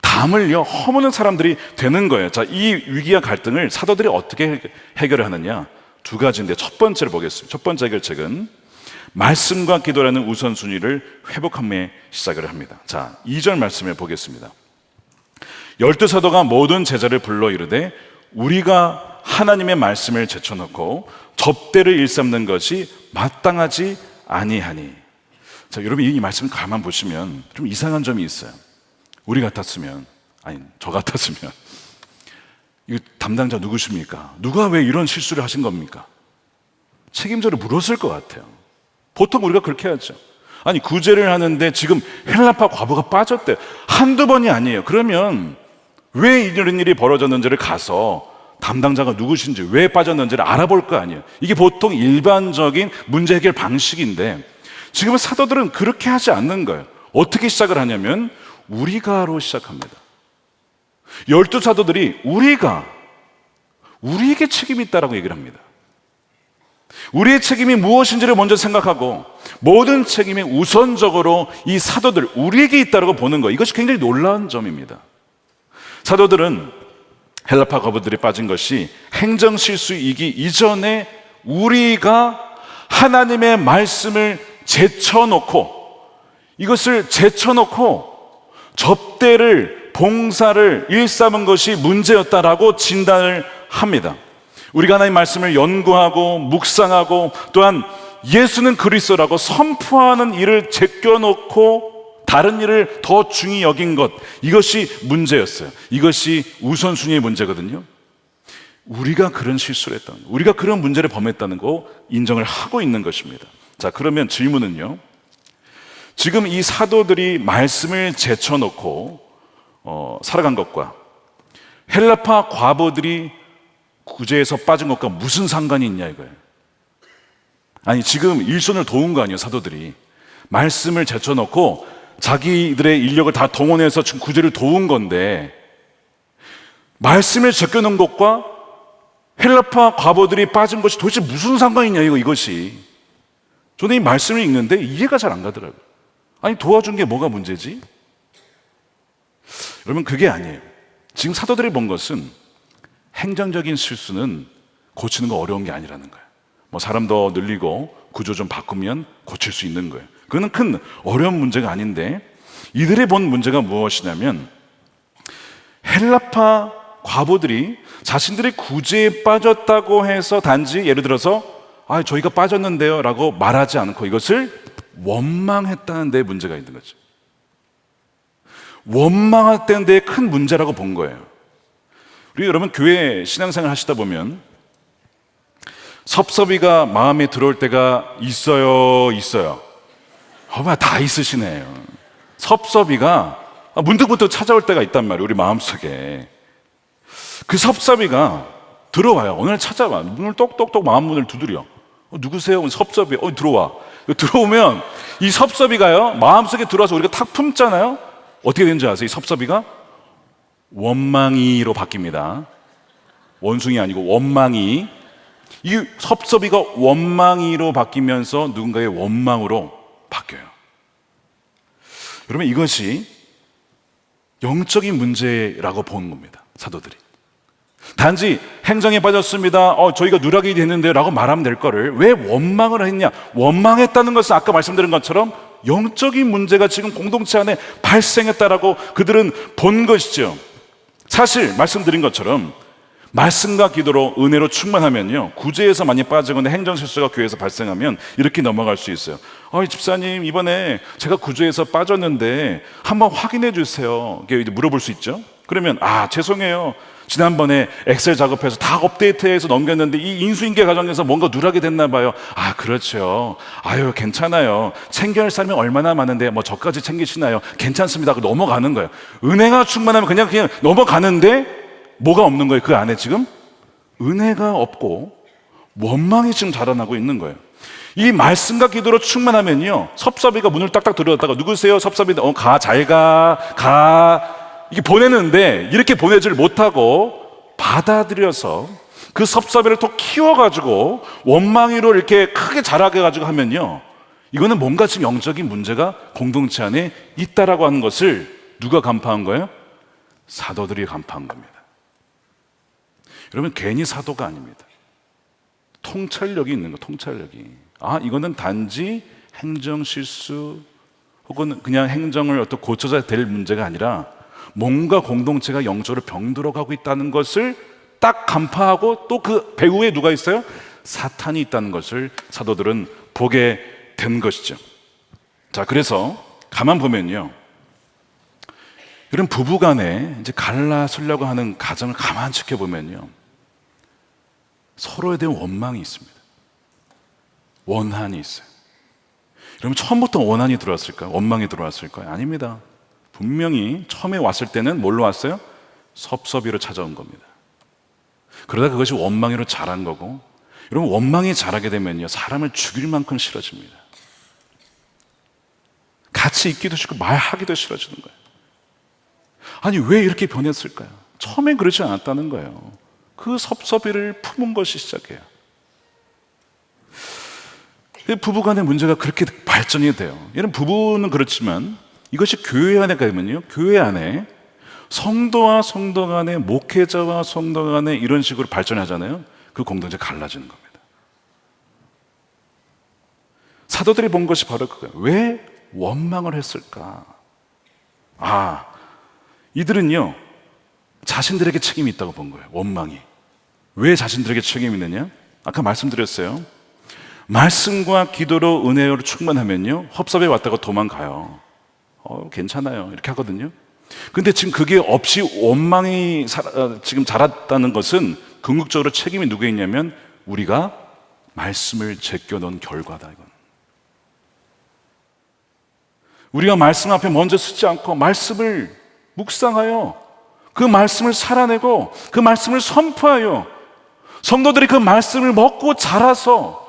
A: 담을요 허무는 사람들이 되는 거예요. 자, 이 위기와 갈등을 사도들이 어떻게 해결을 하느냐, 두 가지인데 첫 번째를 보겠습니다. 첫 번째 해결책은 말씀과 기도라는 우선순위를 회복함에 시작을 합니다. 자, 2절 말씀을 보겠습니다. 12 사도가 모든 제자를 불러 이르되 우리가 하나님의 말씀을 제쳐놓고 접대를 일삼는 것이 마땅하지 아니하니. 자, 여러분 이 말씀을 가만 보시면 좀 이상한 점이 있어요. 우리 같았으면, 아니 저 같았으면 이 담당자 누구십니까? 누가 왜 이런 실수를 하신 겁니까? 책임자를 물었을 것 같아요. 보통 우리가 그렇게 하죠. 아니 구제를 하는데 지금 헬라파 과부가 빠졌대요. 한두 번이 아니에요. 그러면 왜 이런 일이 벌어졌는지를 가서 담당자가 누구신지, 왜 빠졌는지를 알아볼 거 아니에요. 이게 보통 일반적인 문제 해결 방식인데 지금은 사도들은 그렇게 하지 않는 거예요. 어떻게 시작을 하냐면 우리가로 시작합니다. 12 사도들이 우리에게 책임이 있다라고 얘기를 합니다. 우리의 책임이 무엇인지를 먼저 생각하고 모든 책임이 우선적으로 이 사도들, 우리에게 있다라고 보는 거, 이것이 굉장히 놀라운 점입니다. 사도들은 헬라파 과부들이 빠진 것이 행정 실수이기 이전에 우리가 하나님의 말씀을 이것을 제쳐놓고 접대를, 봉사를 일삼은 것이 문제였다라고 진단을 합니다. 우리가 하나님의 말씀을 연구하고 묵상하고 또한 예수는 그리스도라고 선포하는 일을 제껴놓고 다른 일을 더 중히 여긴 것, 이것이 문제였어요. 이것이 우선순위의 문제거든요. 우리가 그런 실수를 했다는 거, 우리가 그런 문제를 범했다는 거 인정을 하고 있는 것입니다. 자, 그러면 질문은요, 지금 이 사도들이 말씀을 제쳐놓고 살아간 것과 헬라파 과부들이 구제에서 빠진 것과 무슨 상관이 있냐 이거예요. 아니 지금 일손을 도운 거 아니에요. 사도들이 말씀을 제쳐놓고 자기들의 인력을 다 동원해서 지금 구제를 도운 건데, 말씀을 제껴놓은 것과 헬라파 과부들이 빠진 것이 도대체 무슨 상관이냐 이것이. 저는 이 말씀을 읽는데 이해가 잘 안 가더라고요. 아니 도와준 게 뭐가 문제지? 여러분 그게 아니에요. 지금 사도들이 본 것은 행정적인 실수는 고치는 거 어려운 게 아니라는 거예요. 뭐 사람 더 늘리고 구조 좀 바꾸면 고칠 수 있는 거예요. 그거는 큰 어려운 문제가 아닌데, 이들이 본 문제가 무엇이냐면 헬라파 과부들이 자신들이 구제에 빠졌다고 해서 단지 예를 들어서 저희가 빠졌는데요 라고 말하지 않고 이것을 원망했다는 데 문제가 있는 거죠. 원망했다는 데 큰 문제라고 본 거예요. 우리 여러분 교회 신앙생활 하시다 보면 섭섭이가 마음에 들어올 때가 있어요? 다 있으시네요. 섭섭이가 문득문득 찾아올 때가 있단 말이에요. 우리 마음속에. 그 섭섭이가 들어와요. 오늘 찾아와. 문을 똑똑똑 마음문을 두드려. 누구세요? 섭섭이. 들어와. 들어오면 이 섭섭이가요, 마음속에 들어와서 우리가 탁 품잖아요. 어떻게 되는지 아세요? 이 섭섭이가 원망이로 바뀝니다. 원숭이 아니고 원망이. 이 섭섭이가 원망이로 바뀌면서 누군가의 원망으로 바뀌어요. 여러분 이것이 영적인 문제라고 보는 겁니다. 사도들이 단지 행정에 빠졌습니다, 저희가 누락이 됐는데요 라고 말하면 될 거를 왜 원망을 했냐, 원망했다는 것은 아까 말씀드린 것처럼 영적인 문제가 지금 공동체 안에 발생했다라고 그들은 본 것이죠. 사실 말씀드린 것처럼 말씀과 기도로 은혜로 충만하면요, 구제에서 많이 빠지거나 행정실수가 교회에서 발생하면 이렇게 넘어갈 수 있어요. 집사님 이번에 제가 구제에서 빠졌는데 한번 확인해 주세요, 이렇게 물어볼 수 있죠. 그러면 죄송해요, 지난번에 엑셀 작업해서 다 업데이트해서 넘겼는데 이 인수인계 과정에서 뭔가 누락이 됐나 봐요. 그렇죠. 괜찮아요. 챙겨야 할 사람이 얼마나 많은데 뭐 저까지 챙기시나요? 괜찮습니다. 넘어가는 거예요. 은혜가 충만하면 그냥 넘어가는데 뭐가 없는 거예요? 그 안에 지금 은혜가 없고 원망이 지금 자라나고 있는 거예요. 이 말씀과 기도로 충만하면요, 섭섭이가 문을 딱딱 들여다가 누구세요? 섭섭이. 잘 가. 이게 보내는데 이렇게 보내질 못하고 받아들여서 그 섭섭이를 또 키워가지고 원망이로 이렇게 크게 자라게 가지고 하면요, 이거는 뭔가 지금 영적인 문제가 공동체 안에 있다라고 하는 것을 누가 간파한 거예요? 사도들이 간파한 겁니다. 여러분 괜히 사도가 아닙니다. 통찰력이 있는 거, 통찰력이. 이거는 단지 행정 실수 혹은 그냥 행정을 어떻게 고쳐야 될 문제가 아니라 뭔가 공동체가 영적으로 병들어가고 있다는 것을 딱 간파하고 또 그 배후에 누가 있어요? 사탄이 있다는 것을 사도들은 보게 된 것이죠. 자, 그래서 가만 보면요, 이런 부부간에 이제 갈라서려고 하는 가정을 가만 지켜보면요, 서로에 대한 원망이 있습니다. 원한이 있어요. 여러분, 처음부터 원한이 들어왔을까요? 원망이 들어왔을까요? 아닙니다. 분명히 처음에 왔을 때는 뭘로 왔어요? 섭섭이로 찾아온 겁니다. 그러다 그것이 원망으로 자란 거고, 여러분, 원망이 자라게 되면요, 사람을 죽일 만큼 싫어집니다. 같이 있기도 싫고 말하기도 싫어지는 거예요. 아니, 왜 이렇게 변했을까요? 처음엔 그렇지 않았다는 거예요. 그 섭섭이를 품은 것이 시작이에요. 부부간의 문제가 그렇게 발전이 돼요. 여러분, 부부는 그렇지만 이것이 교회 안에 가면요, 교회 안에 성도와 성도 간에, 목회자와 성도 간에 이런 식으로 발전하잖아요. 그 공동체가 갈라지는 겁니다. 사도들이 본 것이 바로 그거예요. 왜 원망을 했을까? 이들은요, 자신들에게 책임이 있다고 본 거예요. 원망이. 왜 자신들에게 책임이 있느냐? 아까 말씀드렸어요. 말씀과 기도로, 은혜로 충만하면요, 섭섭에 왔다가 도망가요. 괜찮아요, 이렇게 하거든요. 근데 지금 그게 없이 원망이 지금 자랐다는 것은 궁극적으로 책임이 누구에 있냐면 우리가 말씀을 제껴놓은 결과다. 이건 우리가 말씀 앞에 먼저 서지 않고 말씀을 묵상하여 그 말씀을 살아내고 그 말씀을 선포하여 성도들이 그 말씀을 먹고 자라서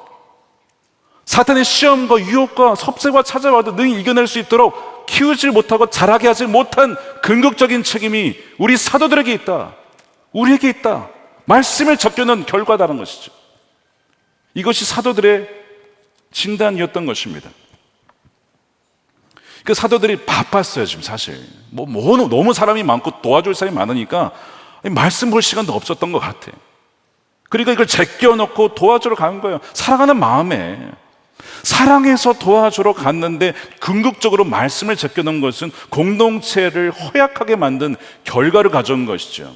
A: 사탄의 시험과 유혹과 섭세가 찾아와도 능히 이겨낼 수 있도록 키우지 못하고 자라게 하지 못한 근극적인 책임이 우리 사도들에게 있다. 우리에게 있다. 말씀을 적혀놓은 결과다는 것이죠. 이것이 사도들의 진단이었던 것입니다. 그 사도들이 바빴어요, 지금 사실. 너무 사람이 많고 도와줄 사람이 많으니까 말씀 볼 시간도 없었던 것 같아. 그러니까 이걸 제껴놓고 도와주러 간 거예요. 사랑하는 마음에. 사랑해서 도와주러 갔는데 궁극적으로 말씀을 제껴놓은 것은 공동체를 허약하게 만든 결과를 가져온 것이죠.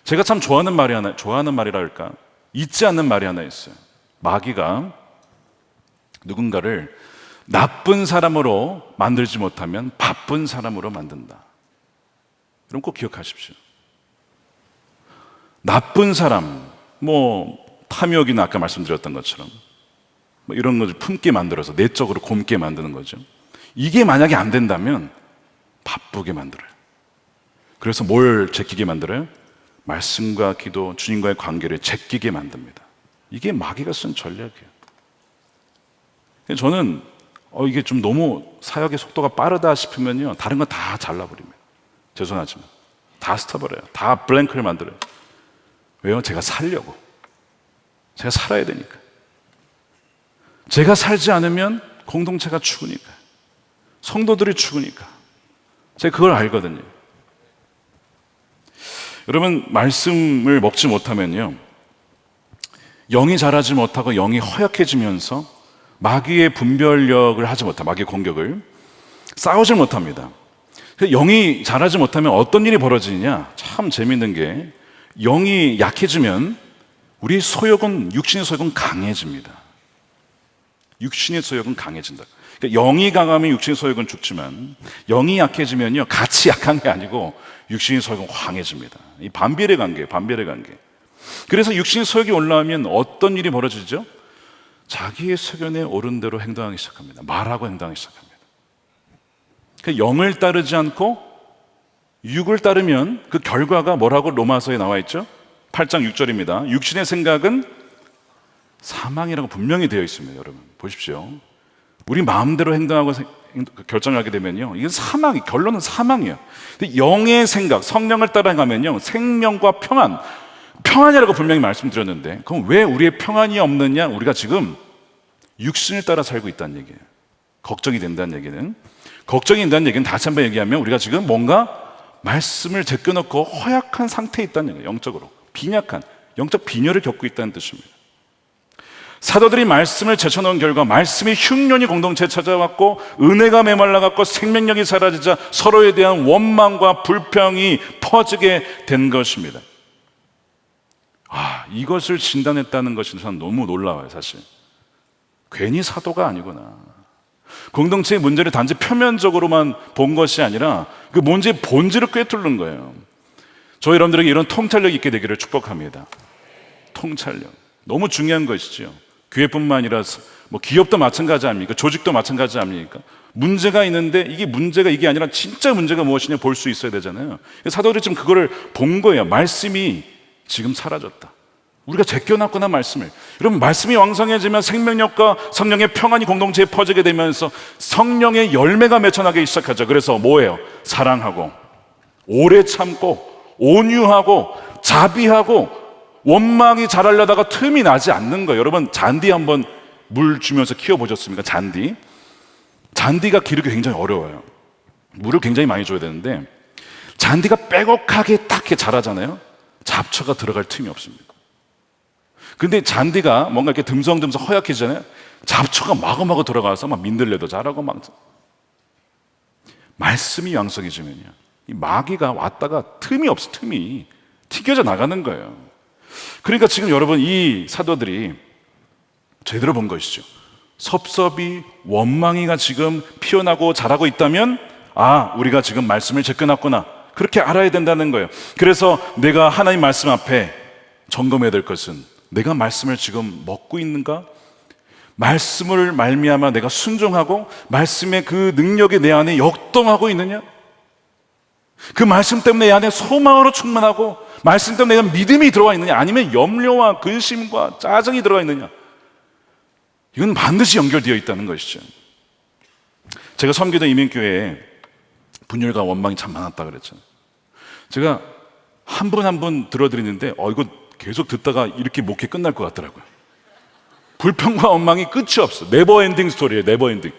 A: 제가 참 좋아하는 말이라 할까? 잊지 않는 말이 하나 있어요. 마귀가 누군가를 나쁜 사람으로 만들지 못하면 바쁜 사람으로 만든다. 여러분 꼭 기억하십시오. 나쁜 사람, 탐욕이나 아까 말씀드렸던 것처럼 이런 것을 품게 만들어서 내적으로 곪게 만드는 거죠. 이게 만약에 안 된다면 바쁘게 만들어요. 그래서 뭘 제끼게 만들어요? 말씀과 기도, 주님과의 관계를 제끼게 만듭니다. 이게 마귀가 쓴 전략이에요. 저는 이게 좀 너무 사역의 속도가 빠르다 싶으면요, 다른 거 다 잘라버립니다. 죄송하지만 다 스쳐버려요. 다 블랭크를 만들어요. 왜요? 제가 살려고. 제가 살아야 되니까. 제가 살지 않으면 공동체가 죽으니까, 성도들이 죽으니까. 제가 그걸 알거든요. 여러분, 말씀을 먹지 못하면요, 영이 자라지 못하고 영이 허약해지면서 마귀의 분별력을 하지 못하, 마귀의 공격을 싸우질 못합니다. 영이 자라지 못하면 어떤 일이 벌어지느냐? 참 재밌는 게, 영이 약해지면 우리 소욕은, 육신의 소욕은 강해집니다. 육신의 소욕은 강해진다. 그러니까 영이 강하면 육신의 소욕은 죽지만 영이 약해지면요, 같이 약한 게 아니고 육신의 소욕은 강해집니다. 이 반비례 관계. 그래서 육신의 소욕이 올라오면 어떤 일이 벌어지죠? 자기의 소견에 옳은 대로 행동하기 시작합니다. 말하고 행동하기 시작합니다. 그러니까 영을 따르지 않고 육을 따르면 그 결과가 뭐라고 로마서에 나와 있죠? 8장 6절입니다. 육신의 생각은 사망이라고 분명히 되어 있습니다. 여러분 보십시오. 우리 마음대로 행동하고 결정하게 되면요, 이건 사망이, 결론은 사망이에요. 근데 영의 생각, 성령을 따라가면요, 생명과 평안이라고 분명히 말씀드렸는데, 그럼 왜 우리의 평안이 없느냐? 우리가 지금 육신을 따라 살고 있다는 얘기예요. 걱정이 된다는 얘기는 다시 한번 얘기하면 우리가 지금 뭔가 말씀을 제껴놓고 허약한 상태에 있다는 얘기예요. 영적으로 빈약한, 영적 빈혈을 겪고 있다는 뜻입니다. 사도들이 말씀을 제쳐놓은 결과 말씀이 흉년이 공동체에 찾아왔고 은혜가 메말라갖고 생명력이 사라지자 서로에 대한 원망과 불평이 퍼지게 된 것입니다. 이것을 진단했다는 것이 저는 너무 놀라워요. 사실 괜히 사도가 아니구나. 공동체의 문제를 단지 표면적으로만 본 것이 아니라 그 문제의 본질을 꿰뚫는 거예요. 저 여러분들에게 이런 통찰력이 있게 되기를 축복합니다. 통찰력 너무 중요한 것이죠. 교회뿐만 아니라 뭐 기업도 마찬가지 아닙니까? 조직도 마찬가지 아닙니까? 문제가 있는데 이게 아니라 진짜 문제가 무엇이냐 볼 수 있어야 되잖아요. 사도들이 지금 그거를 본 거예요. 말씀이 지금 사라졌다. 우리가 제껴놨구나 말씀을. 여러분 말씀이 왕성해지면 생명력과 성령의 평안이 공동체에 퍼지게 되면서 성령의 열매가 맺혀나기 시작하죠. 그래서 뭐예요? 사랑하고 오래 참고 온유하고 자비하고 원망이 자라려다가 틈이 나지 않는 거예요. 여러분 잔디 한번 물 주면서 키워보셨습니까? 잔디가 기르기 굉장히 어려워요. 물을 굉장히 많이 줘야 되는데 잔디가 빼곡하게 딱 자라잖아요. 잡초가 들어갈 틈이 없습니다. 근데 잔디가 뭔가 이렇게 듬성듬성 허약해지잖아요. 잡초가 마구마구 들어가서 막 민들레도 자라고 막. 말씀이 왕성해지면요, 이 마귀가 왔다가 틈이 없어. 틈이 튀겨져 나가는 거예요. 그러니까 지금 여러분 이 사도들이 제대로 본 것이죠. 섭섭이 원망이가 지금 피어나고 자라고 있다면 우리가 지금 말씀을 제껴놨구나, 그렇게 알아야 된다는 거예요. 그래서 내가 하나님 말씀 앞에 점검해야 될 것은 내가 말씀을 지금 먹고 있는가? 말씀을 말미암아 내가 순종하고 말씀의 그 능력이 내 안에 역동하고 있느냐? 그 말씀 때문에 내 안에 소망으로 충만하고 말씀 때문에 내가 믿음이 들어와 있느냐? 아니면 염려와 근심과 짜증이 들어가 있느냐? 이건 반드시 연결되어 있다는 것이죠. 제가 섬기던 이민교회에 분열과 원망이 참 많았다 그랬잖아요. 제가 한 분 한 분 들어드리는데 이거 계속 듣다가 이렇게 목회 끝날 것 같더라고요. 불평과 원망이 끝이 없어. 네버엔딩 스토리예요. 네버엔딩.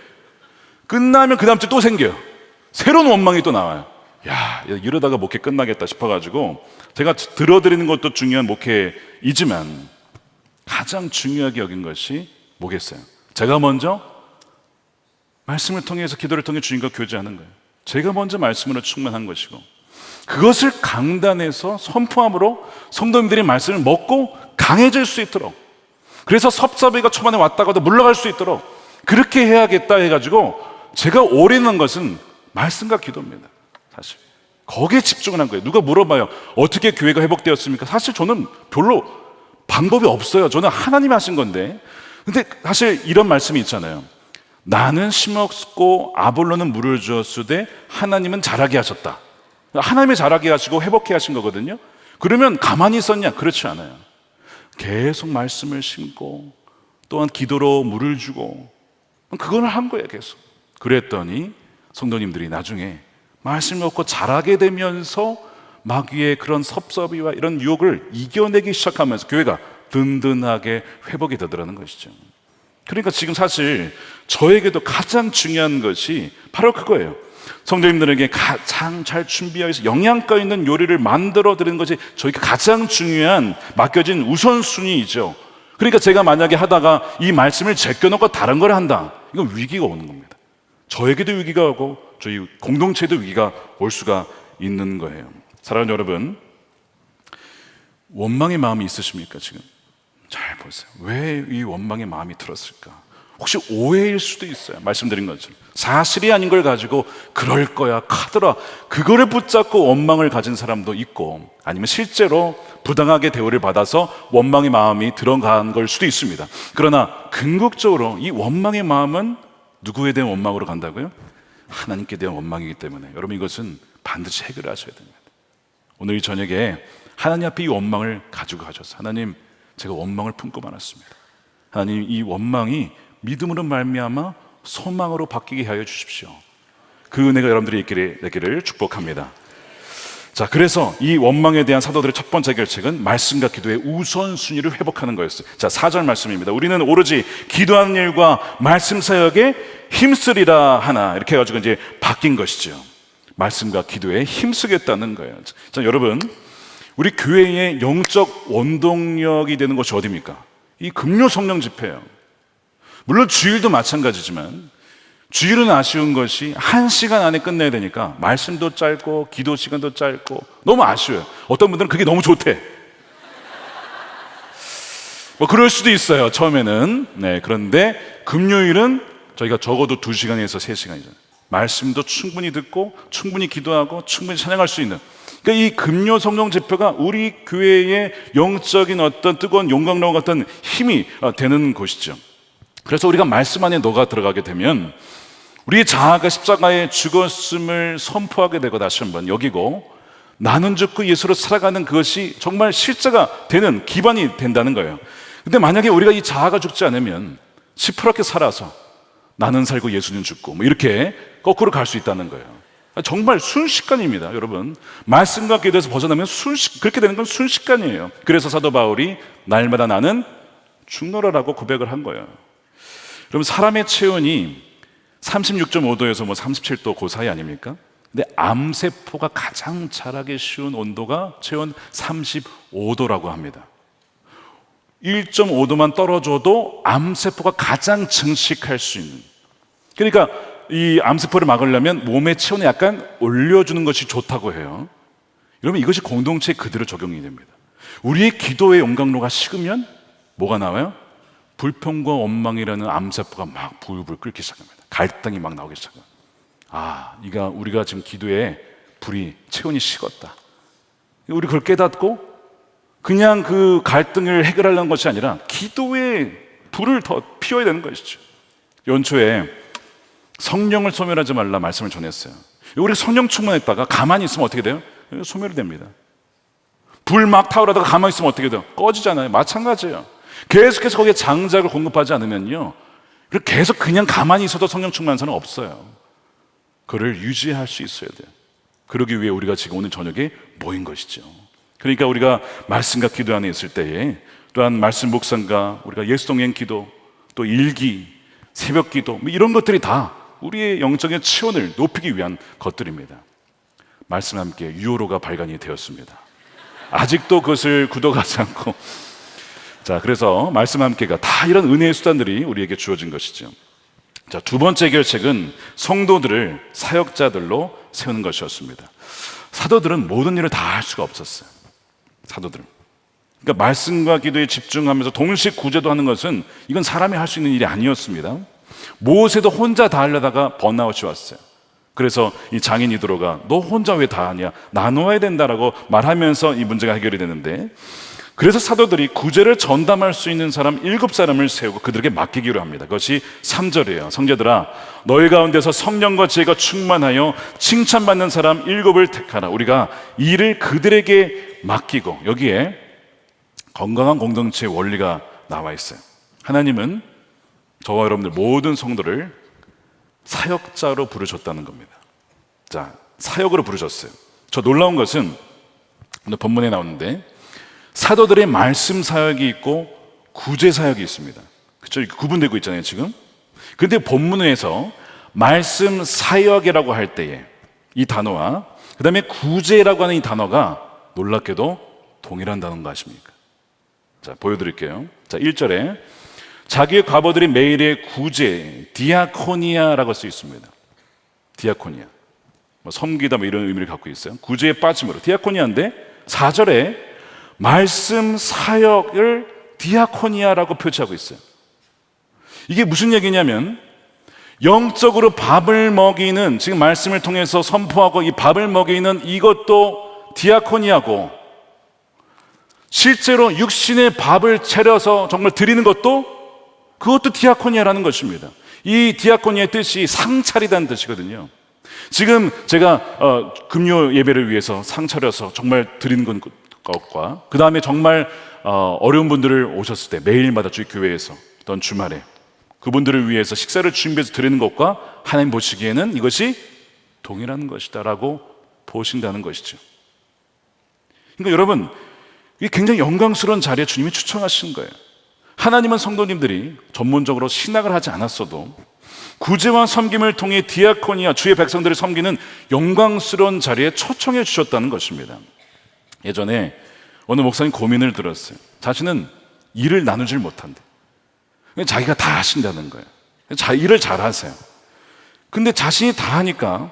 A: 끝나면 그 다음 주 또 생겨요. 새로운 원망이 또 나와요. 이러다가 목회 끝나겠다 싶어가지고 제가 들어드리는 것도 중요한 목회이지만 가장 중요하게 여긴 것이 뭐겠어요? 제가 먼저 말씀을 통해서 기도를 통해 주님과 교제하는 거예요. 제가 먼저 말씀으로 충만한 것이고 그것을 강단에서 선포함으로 성도님들이 말씀을 먹고 강해질 수 있도록, 그래서 섭섭이가 초반에 왔다가도 물러갈 수 있도록 그렇게 해야겠다 해가지고 제가 올인한 것은 말씀과 기도입니다. 사실 거기에 집중을 한 거예요. 누가 물어봐요, 어떻게 교회가 회복되었습니까? 사실 저는 별로 방법이 없어요. 저는 하나님이 하신 건데. 근데 사실 이런 말씀이 있잖아요. 나는 심었고 아볼로는 물을 주었으되 하나님은 자라게 하셨다. 하나님이 자라게 하시고 회복해 하신 거거든요. 그러면 가만히 있었냐? 그렇지 않아요. 계속 말씀을 심고 또한 기도로 물을 주고 그걸 한 거예요. 계속. 그랬더니 성도님들이 나중에 말씀을 먹고 자라게 되면서 마귀의 그런 섭섭이와 이런 유혹을 이겨내기 시작하면서 교회가 든든하게 회복이 되더라는 것이죠. 그러니까 지금 사실 저에게도 가장 중요한 것이 바로 그거예요. 성도님들에게 가장 잘 준비해서 영양가 있는 요리를 만들어 드리는 것이 저희가 가장 중요한 맡겨진 우선순위이죠. 그러니까 제가 만약에 하다가 이 말씀을 제껴놓고 다른 걸 한다, 이건 위기가 오는 겁니다. 저에게도 위기가 오고 저희 공동체에도 위기가 올 수가 있는 거예요. 사랑하는 여러분, 원망의 마음이 있으십니까? 지금 잘 보세요. 왜 이 원망의 마음이 들었을까? 혹시 오해일 수도 있어요. 말씀드린 것처럼 사실이 아닌 걸 가지고 그럴 거야, 카더라, 그거를 붙잡고 원망을 가진 사람도 있고, 아니면 실제로 부당하게 대우를 받아서 원망의 마음이 들어간 걸 수도 있습니다. 그러나 궁극적으로 이 원망의 마음은 누구에 대한 원망으로 간다고요? 하나님께 대한 원망이기 때문에 여러분 이것은 반드시 해결하셔야 됩니다. 오늘 이 저녁에 하나님 앞에 이 원망을 가지고 가셔서, 하나님, 제가 원망을 품고 많았습니다. 하나님, 이 원망이 믿음으로 말미암아 소망으로 바뀌게 하여 주십시오. 그 은혜가 여러분들이 있기를 축복합니다. 자, 그래서 이 원망에 대한 사도들의 첫 번째 결책은 말씀과 기도의 우선순위를 회복하는 거였어요. 자, 4절 말씀입니다. 우리는 오로지 기도하는 일과 말씀 사역에 힘쓰리라 하나, 이렇게 해가지고 이제 바뀐 것이죠. 말씀과 기도에 힘쓰겠다는 거예요. 자, 여러분, 우리 교회의 영적 원동력이 되는 것이 어디입니까? 이 금요 성령 집회예요. 물론 주일도 마찬가지지만 주일은 아쉬운 것이 1시간 안에 끝내야 되니까 말씀도 짧고 기도 시간도 짧고 너무 아쉬워요. 어떤 분들은 그게 너무 좋대. 뭐 그럴 수도 있어요, 처음에는. 네, 그런데 금요일은 저희가 적어도 2시간에서 3시간이잖아요. 말씀도 충분히 듣고 충분히 기도하고 충분히 찬양할 수 있는, 그러니까 이 금요 성령 집회가 우리 교회의 영적인 어떤 뜨거운 용광로 같은 힘이 되는 곳이죠. 그래서 우리가 말씀 안에 녹아 들어가게 되면 우리의 자아가 십자가에 죽었음을 선포하게 되고 다시 한번 여기고 나는 죽고 예수로 살아가는 그것이 정말 실제가 되는 기반이 된다는 거예요. 근데 만약에 우리가 이 자아가 죽지 않으면 시퍼렇게 살아서 나는 살고 예수는 죽고 뭐 이렇게 거꾸로 갈 수 있다는 거예요. 정말 순식간입니다, 여러분. 말씀과 기도에서 벗어나면 그렇게 되는 건 순식간이에요. 그래서 사도 바울이 날마다 나는 죽노라라고 고백을 한 거예요. 그럼 사람의 체온이 36.5도에서 뭐 37도 그 사이 아닙니까? 근데 암세포가 가장 자라기 쉬운 온도가 체온 35도라고 합니다. 1.5도만 떨어져도 암세포가 가장 증식할 수 있는, 그러니까 이 암세포를 막으려면 몸의 체온을 약간 올려주는 것이 좋다고 해요. 여러분, 이것이 공동체에 그대로 적용이 됩니다. 우리의 기도의 용광로가 식으면 뭐가 나와요? 불평과 원망이라는 암세포가 막 불불 끓기 시작합니다. 갈등이 막 나오기 시작합니다. 우리가 지금 기도에 불이, 체온이 식었다. 우리 그걸 깨닫고 그냥 그 갈등을 해결하려는 것이 아니라 기도에 불을 더 피워야 되는 것이죠. 연초에 성령을 소멸하지 말라 말씀을 전했어요. 우리 성령 충만했다가 가만히 있으면 어떻게 돼요? 소멸이 됩니다. 불 막 타오르다가 가만히 있으면 어떻게 돼요? 꺼지잖아요. 마찬가지예요. 계속해서 거기에 장작을 공급하지 않으면요, 계속 그냥 가만히 있어도 성령 충만한 사람은 없어요. 그를 유지할 수 있어야 돼요. 그러기 위해 우리가 지금 오늘 저녁에 모인 것이죠. 그러니까 우리가 말씀과 기도 안에 있을 때에 또한 말씀 묵상과 우리가 예수 동행 기도, 또 일기, 새벽 기도, 이런 것들이 다 우리의 영적인 체온을 높이기 위한 것들입니다. 말씀과 함께 유효로가 발간이 되었습니다. 아직도 그것을 굳어가지 않고, 자, 그래서 말씀과 함께가 다 이런 은혜의 수단들이 우리에게 주어진 것이죠. 자, 두 번째 결책은 성도들을 사역자들로 세우는 것이었습니다. 사도들은 모든 일을 다 할 수가 없었어요. 사도들은, 그러니까 말씀과 기도에 집중하면서 동시 구제도 하는 것은 이건 사람이 할 수 있는 일이 아니었습니다. 모세도 혼자 다 하려다가 번아웃이 왔어요. 그래서 이 장인 이드로가 너 혼자 왜 다 하냐, 나누어야 된다라고 말하면서 이 문제가 해결이 되는데, 그래서 사도들이 구제를 전담할 수 있는 사람 7사람을 세우고 그들에게 맡기기로 합니다. 그것이 3절이에요. 성자들아, 너희 가운데서 성령과 지혜가 충만하여 칭찬받는 사람 7을 택하라. 우리가 일을 그들에게 맡기고, 여기에 건강한 공동체의 원리가 나와 있어요. 하나님은 저와 여러분들 모든 성도를 사역자로 부르셨다는 겁니다. 자, 사역으로 부르셨어요. 저 놀라운 것은 오늘 본문에 나오는데 사도들의 말씀 사역이 있고 구제 사역이 있습니다. 그렇죠? 구분되고 있잖아요, 지금. 그런데 본문에서 말씀 사역이라고 할 때에 이 단어와 그 다음에 구제라고 하는 이 단어가 놀랍게도 동일한 단어인 거 아십니까? 자, 보여드릴게요. 자, 1절에 자기의 과부들이 매일의 구제, 디아코니아라고 쓰여 있습니다. 디아코니아, 섬기다 이런 의미를 갖고 있어요. 구제에 빠짐으로 디아코니아인데 4절에 말씀 사역을 디아코니아라고 표시하고 있어요. 이게 무슨 얘기냐면 영적으로 밥을 먹이는, 지금 말씀을 통해서 선포하고 이 밥을 먹이는 이것도 디아코니아고, 실제로 육신의 밥을 차려서 정말 드리는 것도 그것도 디아코니아라는 것입니다. 이 디아코니아의 뜻이 상차리다는 뜻이거든요. 지금 제가 금요 예배를 위해서 상 차려서 정말 드리는 것과 그 다음에 정말 어려운 분들을 오셨을 때 매일마다 저희 교회에서 어떤 주말에 그분들을 위해서 식사를 준비해서 드리는 것과 하나님 보시기에는 이것이 동일한 것이다 라고 보신다는 것이죠. 그러니까 여러분, 이게 굉장히 영광스러운 자리에 주님이 추천하신 거예요. 하나님은 성도님들이 전문적으로 신학을 하지 않았어도 구제와 섬김을 통해 디아코니아, 주의 백성들을 섬기는 영광스러운 자리에 초청해 주셨다는 것입니다. 예전에 어느 목사님 고민을 들었어요. 자신은 일을 나누질 못한대. 자기가 다 하신다는 거예요. 일을 잘 하세요. 근데 자신이 다 하니까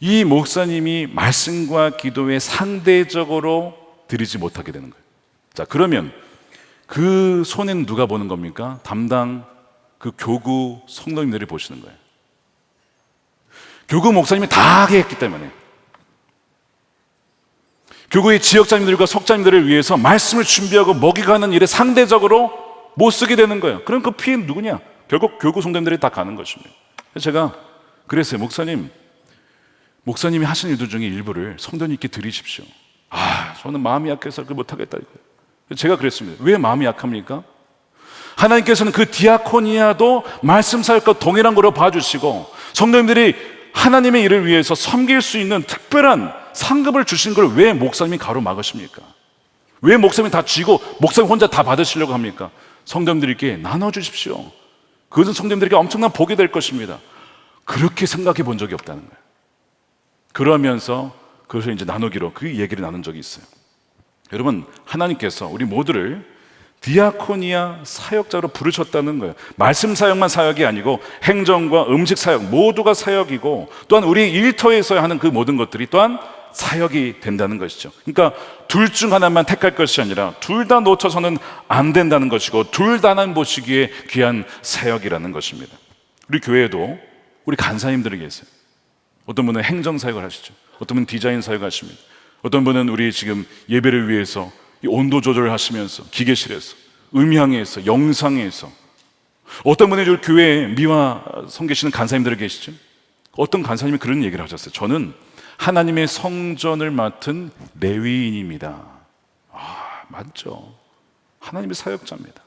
A: 이 목사님이 말씀과 기도에 상대적으로 드리지 못하게 되는 거예요. 자, 그러면 그 손해는 누가 보는 겁니까? 담당 그 교구 성도님들이 보시는 거예요. 교구 목사님이 다 하게 했기 때문에, 교구의 지역장님들과 속장님들을 위해서 말씀을 준비하고 먹이고 하는 일에 상대적으로 못 쓰게 되는 거예요. 그럼 그 피해는 누구냐? 결국 교구 성도님들이 다 가는 것입니다. 제가 그랬어요. 목사님이 하신 일들 중에 일부를 성도님께 드리십시오. 저는 마음이 약해서 그걸 못하겠다. 제가 그랬습니다. 왜 마음이 약합니까? 하나님께서는 그 디아코니아도 말씀 사역과 동일한 거로 봐주시고, 성도님들이 하나님의 일을 위해서 섬길 수 있는 특별한 상급을 주신 걸 왜 목사님이 가로막으십니까? 왜 목사님이 다 쥐고 목사님 혼자 다 받으시려고 합니까? 성도님들에게 나눠주십시오. 그것은 성도님들에게 엄청난 복이 될 것입니다. 그렇게 생각해 본 적이 없다는 거예요. 그러면서 그것을 이제 나누기로 그 얘기를 나눈 적이 있어요. 여러분, 하나님께서 우리 모두를 디아코니아 사역자로 부르셨다는 거예요. 말씀 사역만 사역이 아니고 행정과 음식 사역 모두가 사역이고, 또한 우리 일터에서 하는 그 모든 것들이 또한 사역이 된다는 것이죠. 그러니까 둘 중 하나만 택할 것이 아니라 둘 다 놓쳐서는 안 된다는 것이고, 둘 다만 보시기에 귀한 사역이라는 것입니다. 우리 교회에도 우리 간사님들이 계세요. 어떤 분은 행정 사역을 하시죠. 어떤 분은 디자인 사역을 하십니다. 어떤 분은 우리 지금 예배를 위해서 이 온도 조절을 하시면서 기계실에서, 음향에서, 영상에서, 어떤 분이 우리 교회에 미화 섬기시는 간사님들이 계시죠. 어떤 간사님이 그런 얘기를 하셨어요. 저는 하나님의 성전을 맡은 레위인입니다. 맞죠. 하나님의 사역자입니다.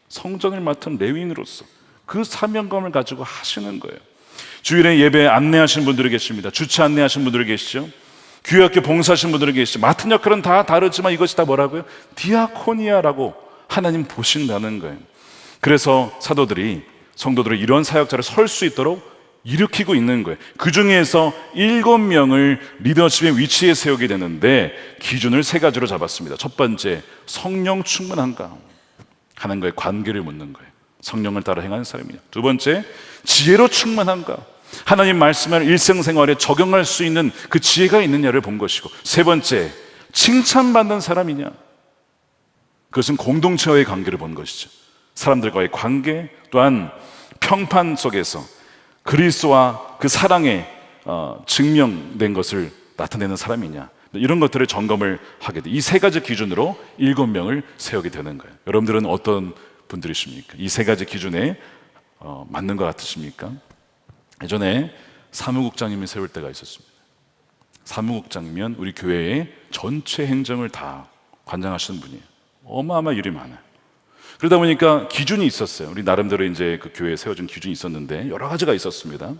A: 성전을 맡은 레위인으로서 그 사명감을 가지고 하시는 거예요. 주일에 예배 안내하시는 분들이 계십니다. 주차 안내하시는 분들이 계시죠. 교회학교 봉사하시는 분들이 계시죠. 맡은 역할은 다 다르지만 이것이 다 뭐라고요? 디아코니아라고 하나님 보신다는 거예요. 그래서 사도들이 성도들을 이런 사역자를 설 수 있도록 일으키고 있는 거예요. 그 중에서 7명을 리더십의 위치에 세우게 되는데 기준을 3가지로 잡았습니다. 첫 번째, 성령 충만한가? 하나님과의 관계를 묻는 거예요. 성령을 따라 행하는 사람이냐. 두 번째, 지혜로 충만한가? 하나님 말씀을 일생생활에 적용할 수 있는 그 지혜가 있느냐를 본 것이고, 세 번째, 칭찬받는 사람이냐? 그것은 공동체와의 관계를 본 것이죠. 사람들과의 관계, 또한 평판 속에서 그리스도와 그 사랑에 증명된 것을 나타내는 사람이냐, 이런 것들을 점검을 하게 돼. 이 3가지 기준으로 7명을 세우게 되는 거예요. 여러분들은 어떤 분들이십니까? 이 3가지 기준에 맞는 것 같으십니까? 예전에 사무국장님이 세울 때가 있었습니다. 사무국장이면 우리 교회의 전체 행정을 다 관장하시는 분이에요. 어마어마한 일이 많아요. 그러다 보니까 기준이 있었어요. 우리 나름대로 이제 그 교회에 세워진 기준이 있었는데 여러 가지가 있었습니다.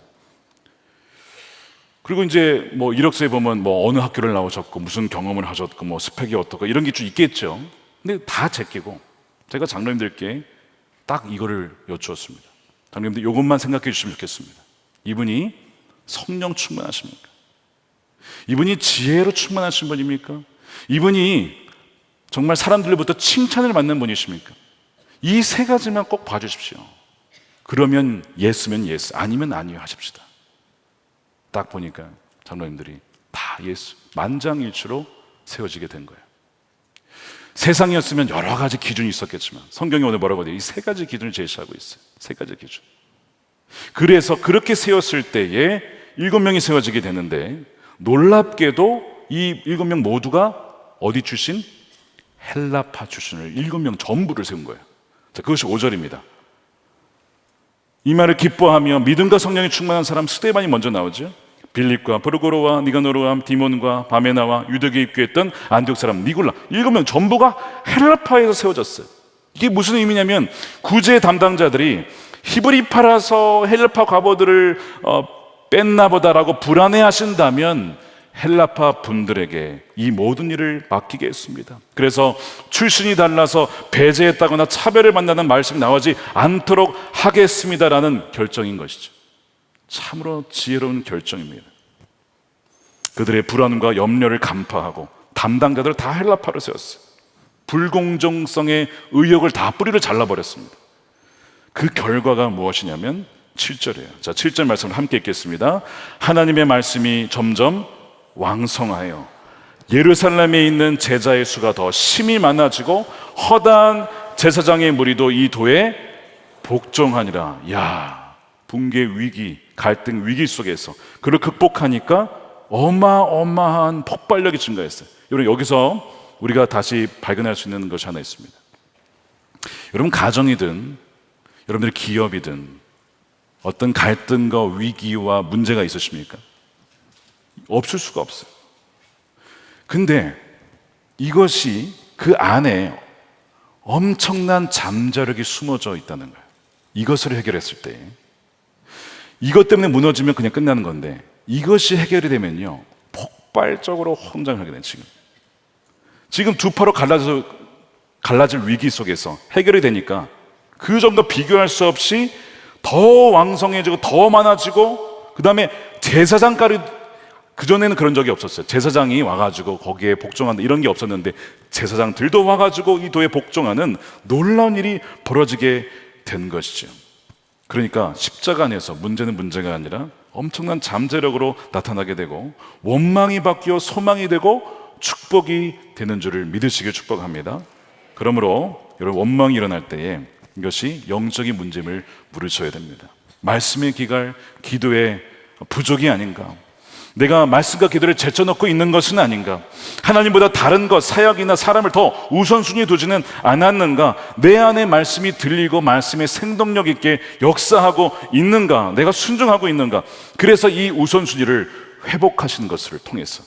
A: 그리고 이제 뭐 이력서에 보면 뭐 어느 학교를 나오셨고 무슨 경험을 하셨고 뭐 스펙이 어떻고 이런 게 좀 있겠죠. 근데 다 제끼고 제가 장로님들께 딱 이거를 여쭈었습니다. 장로님들 이것만 생각해 주시면 좋겠습니다. 이분이 성령 충만하십니까? 이분이 지혜로 충만하신 분입니까? 이분이 정말 사람들로부터 칭찬을 받는 분이십니까? 이 3가지만 꼭 봐주십시오. 그러면 예스면 예스, 아니면 아니요 하십시다. 딱 보니까 장로님들이 다 예스, 만장일치로 세워지게 된 거예요. 세상이었으면 여러 가지 기준이 있었겠지만 성경이 오늘 뭐라고 해요? 이 3가지 기준을 제시하고 있어요. 3가지 기준. 그래서 그렇게 세웠을 때에 7명이 세워지게 되는데, 놀랍게도 이 7명 모두가 어디 출신? 헬라파 출신을 7명 전부를 세운 거예요. 자, 그것이 5절입니다. 이 말을 기뻐하며 믿음과 성령이 충만한 사람 스데반이 먼저 나오죠. 빌립과 브르고로와 니가노르와 디몬과 바메나와 유대교에 입교했던 안디옥 사람 니골라, 7명 전부가 헬라파에서 세워졌어요. 이게 무슨 의미냐면 구제 담당자들이 히브리파라서 헬라파 과부들을 뺐나 보다라고 불안해하신다면 헬라파 분들에게 이 모든 일을 맡기게 했습니다. 그래서 출신이 달라서 배제했다거나 차별을 만나는 말씀이 나오지 않도록 하겠습니다라는 결정인 것이죠. 참으로 지혜로운 결정입니다. 그들의 불안과 염려를 간파하고 담당자들을 다 헬라파로 세웠어요. 불공정성의 의혹을 다 뿌리를 잘라버렸습니다. 그 결과가 무엇이냐면 7절이에요. 자, 7절 말씀을 함께 읽겠습니다. 하나님의 말씀이 점점 왕성하여 예루살렘에 있는 제자의 수가 더 심히 많아지고 허다한 제사장의 무리도 이 도에 복종하니라. 야, 붕괴 위기, 갈등 위기 속에서 그를 극복하니까 어마어마한 폭발력이 증가했어요. 여러분, 여기서 우리가 다시 발견할 수 있는 것이 하나 있습니다. 여러분, 가정이든 여러분들의 기업이든 어떤 갈등과 위기와 문제가 있으십니까? 없을 수가 없어요. 근데 이것이 그 안에 엄청난 잠재력이 숨어져 있다는 거예요. 이것을 해결했을 때, 이것 때문에 무너지면 그냥 끝나는 건데, 이것이 해결이 되면요 폭발적으로 성장하게 된, 지금 두 파로 갈라질 위기 속에서 해결이 되니까 그 정도 비교할 수 없이 더 왕성해지고 더 많아지고, 그 다음에 제사장까지, 그전에는 그런 적이 없었어요. 제사장이 와가지고 거기에 복종한다 이런 게 없었는데, 제사장들도 와가지고 이 도에 복종하는 놀라운 일이 벌어지게 된 것이죠. 그러니까 십자가 안에서 문제는 문제가 아니라 엄청난 잠재력으로 나타나게 되고, 원망이 바뀌어 소망이 되고 축복이 되는 줄을 믿으시길 축복합니다. 그러므로 여러분, 원망이 일어날 때에 이것이 영적인 문제임을 물으셔야 됩니다. 말씀의 기갈, 기도의 부족이 아닌가, 내가 말씀과 기도를 제쳐놓고 있는 것은 아닌가, 하나님보다 다른 것, 사역이나 사람을 더 우선순위에 두지는 않았는가, 내 안에 말씀이 들리고 말씀의 생동력 있게 역사하고 있는가, 내가 순종하고 있는가. 그래서 이 우선순위를 회복하시는 것을 통해서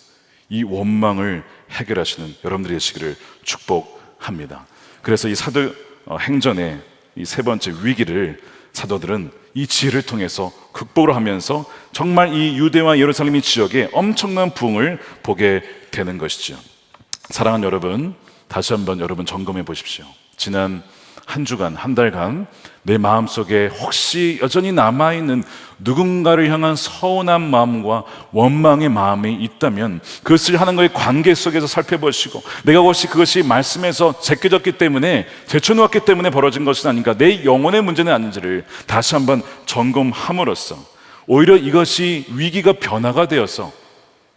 A: 이 원망을 해결하시는 여러분들이 되시기를 축복합니다. 그래서 이 사도행전의 이 세 번째 위기를 사도들은 이 지혜를 통해서 극복을 하면서 정말 이 유대와 예루살렘 지역에 엄청난 부흥을 보게 되는 것이죠. 사랑하는 여러분, 다시 한번 여러분 점검해 보십시오. 지난 한 주간, 한 달간 내 마음속에 혹시 여전히 남아있는 누군가를 향한 서운한 마음과 원망의 마음이 있다면 그것을 하나님과의 관계 속에서 살펴보시고, 내가 혹시 그것이 말씀에서 제껴졌기 때문에, 제쳐놓았기 때문에 벌어진 것은 아닌가, 내 영혼의 문제는 아닌지를 다시 한번 점검함으로써 오히려 이것이 위기가 변화가 되어서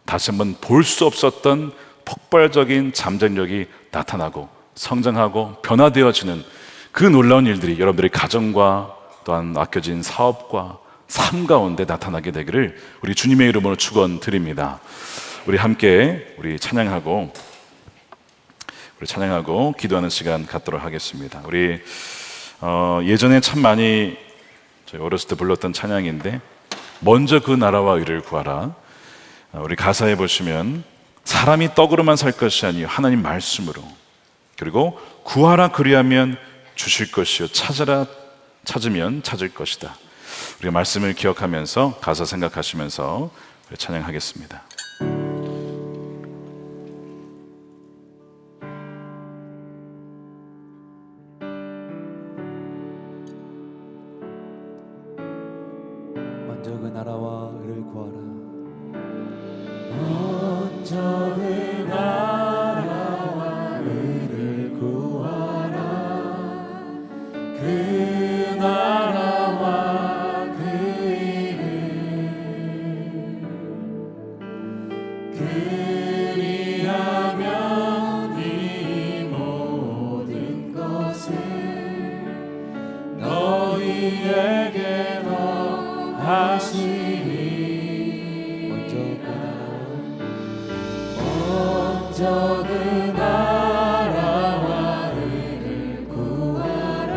A: 다시 한번 볼 수 없었던 폭발적인 잠재력이 나타나고 성장하고 변화되어지는 그 놀라운 일들이 여러분들의 가정과 또한 맡겨진 사업과 삶 가운데 나타나게 되기를 우리 주님의 이름으로 축원드립니다. 우리 함께 우리 찬양하고 기도하는 시간 갖도록 하겠습니다. 우리 예전에 참 많이 저희 어렸을 때 불렀던 찬양인데, 먼저 그 나라와 의를 구하라. 우리 가사에 보시면 사람이 떡으로만 살 것이 아니요 하나님 말씀으로, 그리고 구하라 그리하면 주실 것이요 찾으라 찾으면 찾을 것이다. 우리가 말씀을 기억하면서 가사 생각하시면서 찬양하겠습니다.
B: 먼저 그 나라와 의를 구하라. 먼저 그 나라와 의를 구하라. 그 나라와 그 일을 그리하면 이 모든 것을 너희에게 더하시리. 먼저 그 나라와 의를 구하라.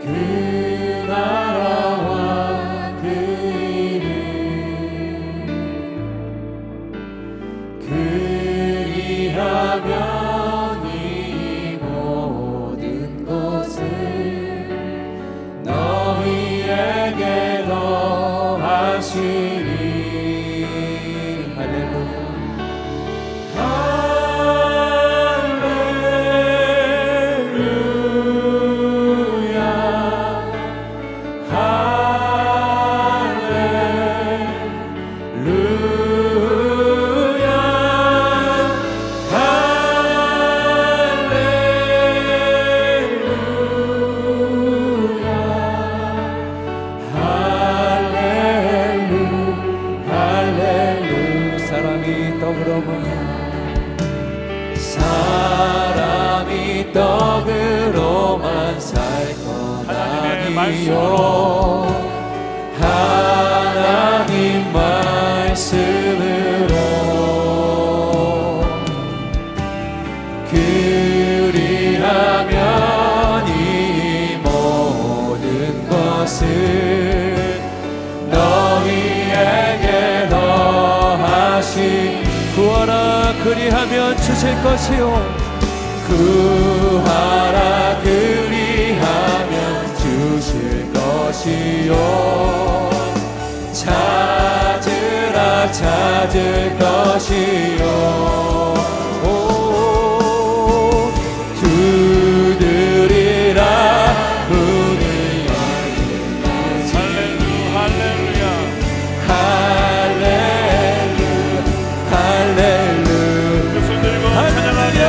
B: 그 나라와 그 일을 그리하면 이 모든 것을 너희에게 더하시리. 할렐루야. 사람이 이 떡으로만 살 것 아니요 하나님 말씀으로 그리하면 이 모든 것을 너희에게 더하시 구하라 그리하면 주실 것이요 구하라 그리하면 주실 것이요 찾으라 찾을 것이요 두드리라 문을 열리라
A: 할렐루야
B: 할렐루 할렐루
A: 손 들고 찬양하며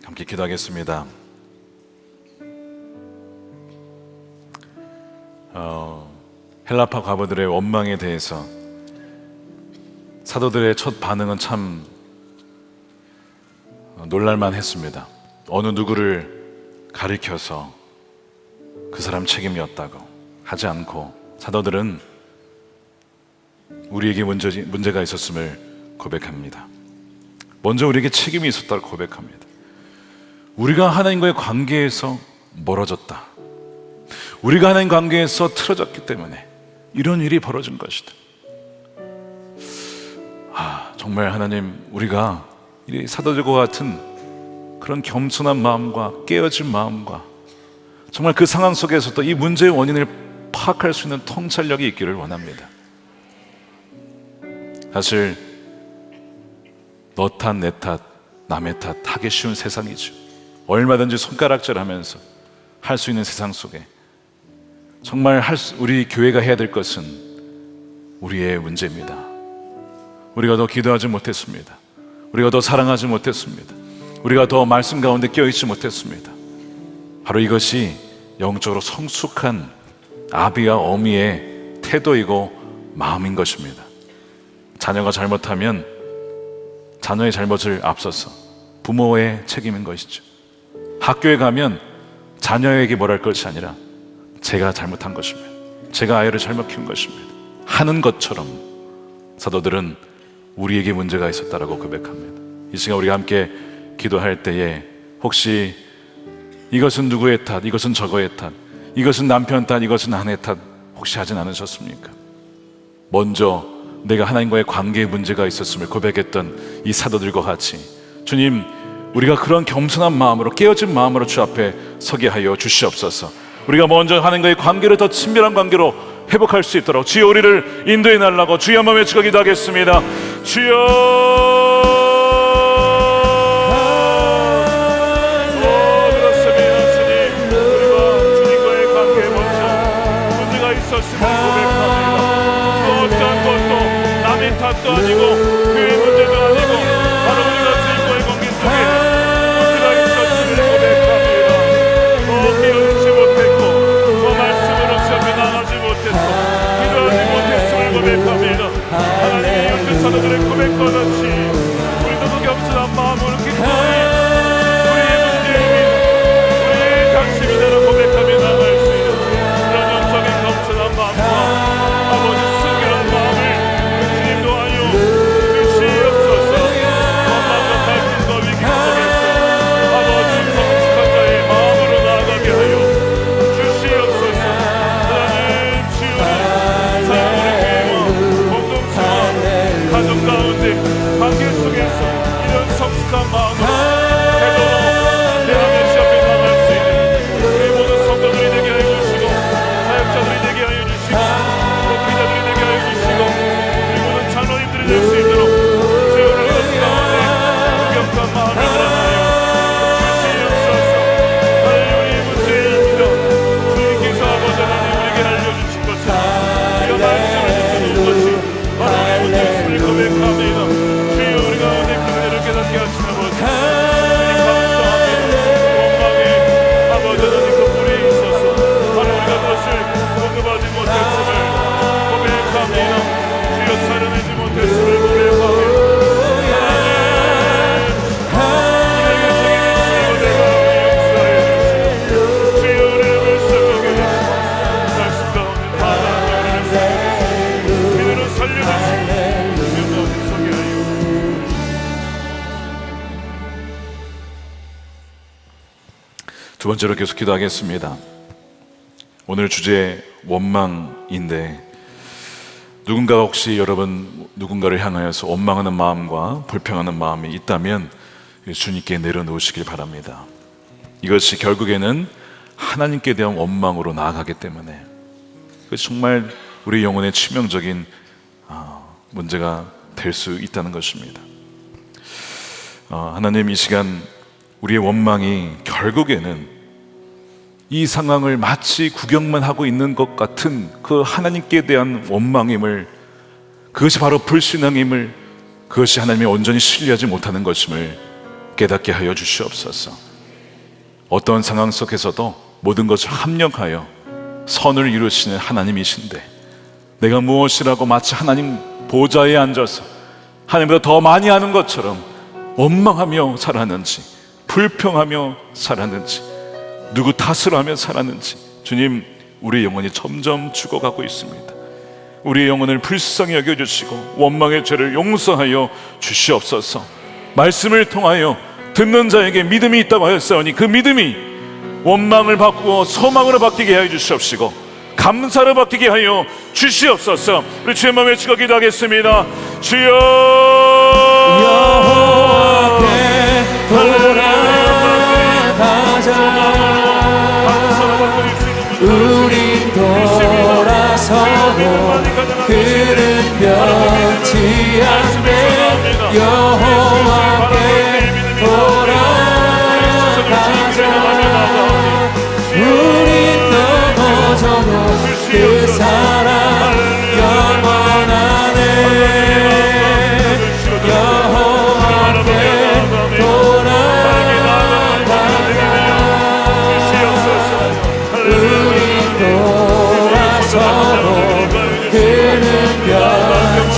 A: 함께 기도하겠습니다. 헬라파 과부들의 원망에 대해서 사도들의 첫 반응은 참 놀랄만 했습니다. 어느 누구를 가리켜서 그 사람 책임이었다고 하지 않고 사도들은 우리에게 문제가 있었음을 고백합니다. 먼저 우리에게 책임이 있었다고 고백합니다. 우리가 하나님과의 관계에서 멀어졌다. 우리가 하나님 관계에서 틀어졌기 때문에 이런 일이 벌어진 것이다. 정말 하나님, 우리가 이 사도들과 같은 그런 겸손한 마음과 깨어진 마음과 정말 그 상황 속에서도 이 문제의 원인을 파악할 수 있는 통찰력이 있기를 원합니다. 사실 너 탓, 내 탓, 남의 탓 하기 쉬운 세상이죠. 얼마든지 손가락질하면서 할 수 있는 세상 속에 정말 우리 교회가 해야 될 것은 우리의 문제입니다. 우리가 더 기도하지 못했습니다. 우리가 더 사랑하지 못했습니다. 우리가 더 말씀 가운데 껴있지 못했습니다. 바로 이것이 영적으로 성숙한 아비와 어미의 태도이고 마음인 것입니다. 자녀가 잘못하면 자녀의 잘못을 앞서서 부모의 책임인 것이죠. 학교에 가면 자녀에게 뭐랄 것이 아니라 제가 잘못한 것입니다. 제가 아이를 잘못 키운 것입니다 하는 것처럼 사도들은 우리에게 문제가 있었다라고 고백합니다. 이 시간 우리가 함께 기도할 때에 혹시 이것은 누구의 탓, 이것은 저거의 탓, 이것은 남편 탓, 이것은 아내 탓, 혹시 하진 않으셨습니까? 먼저 내가 하나님과의 관계에 문제가 있었음을 고백했던 이 사도들과 같이 주님, 우리가 그런 겸손한 마음으로, 깨어진 마음으로 주 앞에 서게 하여 주시옵소서. 우리가 먼저 하나님과의 관계를 더 친밀한 관계로 회복할 수 있도록 주여 우리를 인도해 달라고 주여 한번 외치고 기도하겠습니다. 주여, 탓도 아니고 그의 문제도 아니고 바로 우리가 주님과의 관계 속에 문제가 있었음을 고백합니다. 더 깨어있지 못했고 더 말씀으로 앞에 나가지 못했고 기도하지 못했음을 고백합니다. 하나님의 열두 사도들의 고백과 같이 우리도 그 겸손한 마음으로 기도해 우리의 문제입니다, 우리의 당심이다라고 고백하며 나갈 수 있는 그런 영적인 겸손한 마음과 아버지 순결한 마음을 주시옵소서. 원망과 갈등과 위기 속에서 아버지 성숙한 자의 마음으로 나아가게 하여 주시옵소서. 하나님 주여, 사랑하는 교회와 공동체와 가정 가운데 관계 속에서 이런 성숙한 마음으로 되도록 내 하나님 앞에 나갈 수 있는 우리 모든 성도들이 되게 하여 주시고 사역자들이 되게 하여 주시고 목회자들이 되게 하여 주시고 우리 모든 장로님들이 될 수 있도록 주여를 것 가운데 무격한 마음을 드러나여 주시옵소서. 하나님, 우리의 문제입니다. 주님께서 아버지 하나님 우리에게 알려주신 것처럼 우리가 말씀을 듣는 것이 바로 우리의 문제임을 고백합니다. 주여, 우리 가운데 그 은혜를 깨닫게 하시는 아버지 주님 감사합니다. 원망의 아버지 하나님 그 뿌리에 있어서 바로 우리가 그것을 공급하지 못했음을 고백합니다. 주여, 살려내지 못했음을 고백하며 하나님 우리에게 책임있으며 내 마음을 용서해 주시고 주여 우리를 물속하게 해주시고 말씀 가운데 하나님 우리를 살려주시고 믿음으로 살려주시고 주여 가운데 서게 하여 두 번째로 계속 기도하겠습니다. 오늘 주제 원망인데 누군가가 혹시 여러분 누군가를 향하여서 원망하는 마음과 불평하는 마음이 있다면 주님께 내려놓으시길 바랍니다. 이것이 결국에는 하나님께 대한 원망으로 나아가기 때문에 그것이 정말 우리 영혼의 치명적인 문제가 될 수 있다는 것입니다. 하나님, 이 시간 우리의 원망이 결국에는 이 상황을 마치 구경만 하고 있는 것 같은 그 하나님께 대한 원망임을, 그것이 바로 불신앙임을, 그것이 하나님이 온전히 신뢰하지 못하는 것임을 깨닫게 하여 주시옵소서. 어떤 상황 속에서도 모든 것을 합력하여 선을 이루시는 하나님이신데 내가 무엇이라고 마치 하나님 보좌에 앉아서 하나님보다 더 많이 아는 것처럼 원망하며 살았는지, 불평하며 살았는지, 누구 탓을 하며 살았는지 주님, 우리의 영혼이 점점 죽어가고 있습니다. 우리의 영혼을 불쌍히 여겨주시고 원망의 죄를 용서하여 주시옵소서. 말씀을 통하여 듣는 자에게 믿음이 있다고 하였사오니 그 믿음이 원망을 바꾸어 소망으로 바뀌게 하여 주시옵시고 감사로 바뀌게 하여 주시옵소서. 우리 주의 마음에 외치고 기도하겠습니다. 주여,
B: 여호와께 돌아가자. 우리 돌아서고 그는 변치 않네. 여호와께 돌아가자. 우리 넘어져도 그 사랑 영원하네. 여호와께 돌아가자. 우리 돌아서도 그는 변치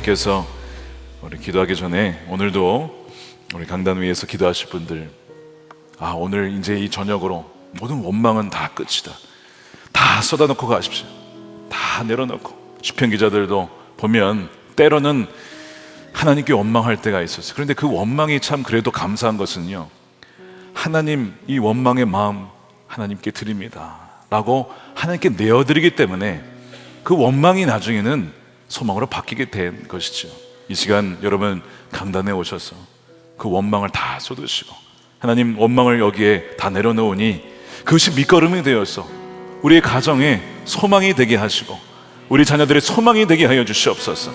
A: 목사님께서 우리 기도하기 전에 오늘도 우리 강단 위에서 기도하실 분들, 오늘 이제 이 저녁으로 모든 원망은 다 끝이다, 다 쏟아놓고 가십시오. 다 내려놓고. 시편 기자들도 보면 때로는 하나님께 원망할 때가 있었어요. 그런데 그 원망이 참 그래도 감사한 것은요, 하나님, 이 원망의 마음 하나님께 드립니다 라고 하나님께 내어드리기 때문에 그 원망이 나중에는 소망으로 바뀌게 된 것이죠. 이 시간 여러분 강단에 오셔서 그 원망을 다 쏟으시고, 하나님, 원망을 여기에 다 내려놓으니 그것이 밑거름이 되어서 우리의 가정에 소망이 되게 하시고 우리 자녀들의 소망이 되게 하여 주시옵소서.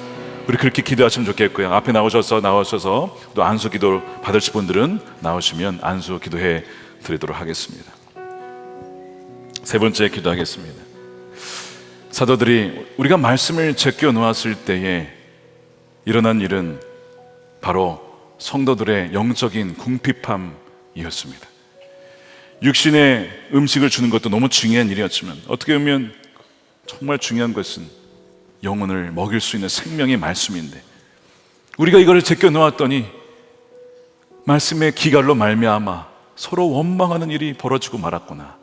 A: 우리 그렇게 기도하시면 좋겠고요. 앞에 나오셔서 또 안수 기도 받으실 분들은 나오시면 안수 기도해 드리도록 하겠습니다. 세 번째 기도하겠습니다. 사도들이 우리가 말씀을 제껴 놓았을 때에 일어난 일은 바로 성도들의 영적인 궁핍함이었습니다. 육신의 음식을 주는 것도 너무 중요한 일이었지만, 어떻게 보면 정말 중요한 것은 영혼을 먹일 수 있는 생명의 말씀인데, 우리가 이거를 제껴 놓았더니 말씀의 기갈로 말미암아 서로 원망하는 일이 벌어지고 말았구나.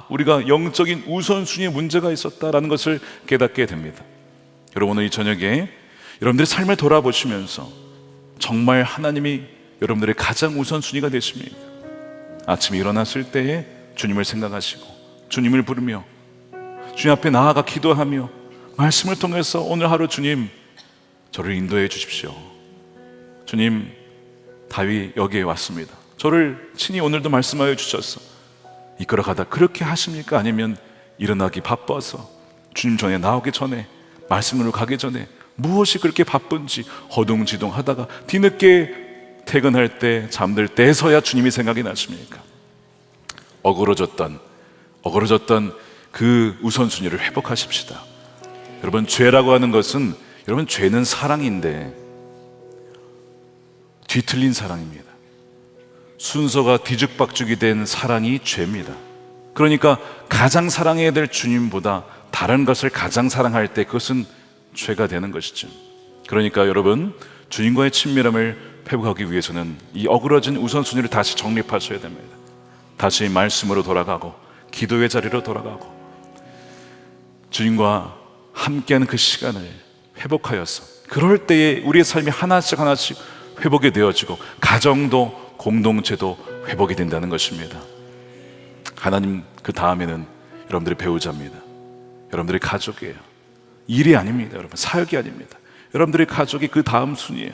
A: 우리가 영적인 우선순위에 문제가 있었다라는 것을 깨닫게 됩니다. 여러분, 오늘 이 저녁에 여러분들의 삶을 돌아보시면서 정말 하나님이 여러분들의 가장 우선순위가 되십니까? 아침에 일어났을 때에 주님을 생각하시고 주님을 부르며 주님 앞에 나아가 기도하며 말씀을 통해서 오늘 하루 주님, 저를 인도해 주십시오. 주님, 다윗 여기에 왔습니다. 저를 친히 오늘도 말씀하여 주셔서 이끌어가다 그렇게 하십니까? 아니면 일어나기 바빠서 주님 전에 나오기 전에, 말씀으로 가기 전에 무엇이 그렇게 바쁜지 허둥지둥 하다가 뒤늦게 퇴근할 때, 잠들 때서야 주님이 생각이 나십니까? 어그러졌던 그 우선순위를 회복하십시다. 여러분, 죄라고 하는 것은, 여러분, 죄는 사랑인데 뒤틀린 사랑입니다. 순서가 뒤죽박죽이 된 사랑이 죄입니다. 그러니까 가장 사랑해야 될 주님보다 다른 것을 가장 사랑할 때 그것은 죄가 되는 것이죠. 그러니까 여러분, 주님과의 친밀함을 회복하기 위해서는 이 어그러진 우선순위를 다시 정립하셔야 됩니다. 다시 말씀으로 돌아가고 기도의 자리로 돌아가고 주님과 함께하는 그 시간을 회복하여서, 그럴 때에 우리의 삶이 하나씩 회복이 되어지고 가정도 공동체도 회복이 된다는 것입니다. 하나님, 그 다음에는 여러분들의 배우자입니다. 여러분들의 가족이에요. 일이 아닙니다. 여러분, 사역이 아닙니다. 여러분들의 가족이 그 다음 순위예요.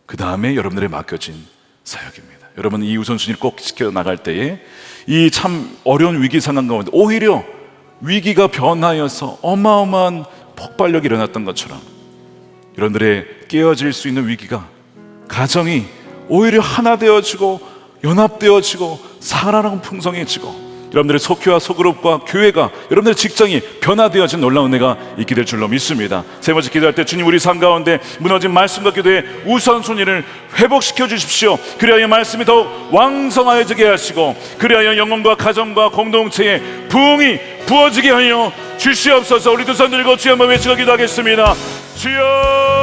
A: 그 다음에 여러분들의 맡겨진 사역입니다. 여러분, 이 우선순위를 꼭 지켜나갈 때에 이 참 어려운 위기 상황 가운데 오히려 위기가 변하여서 어마어마한 폭발력이 일어났던 것처럼 여러분들의 깨어질 수 있는 위기가, 가정이 오히려 하나 되어지고 연합되어지고 사랑하는 풍성해지고 여러분들의 속교와 소그룹과 교회가, 여러분들의 직장이 변화되어진 놀라운 은혜가 있게 될 줄로 믿습니다. 세 번째 기도할 때, 주님, 우리 삶 가운데 무너진 말씀과 기도의 우선순위를 회복시켜 주십시오. 그리하여 말씀이 더욱 왕성하여지게 하시고 그리하여 영혼과 가정과 공동체에 부흥이 부어지게 하여 주시옵소서. 우리 두 손 들고 주여 한번 외치고 기도하겠습니다. 주여.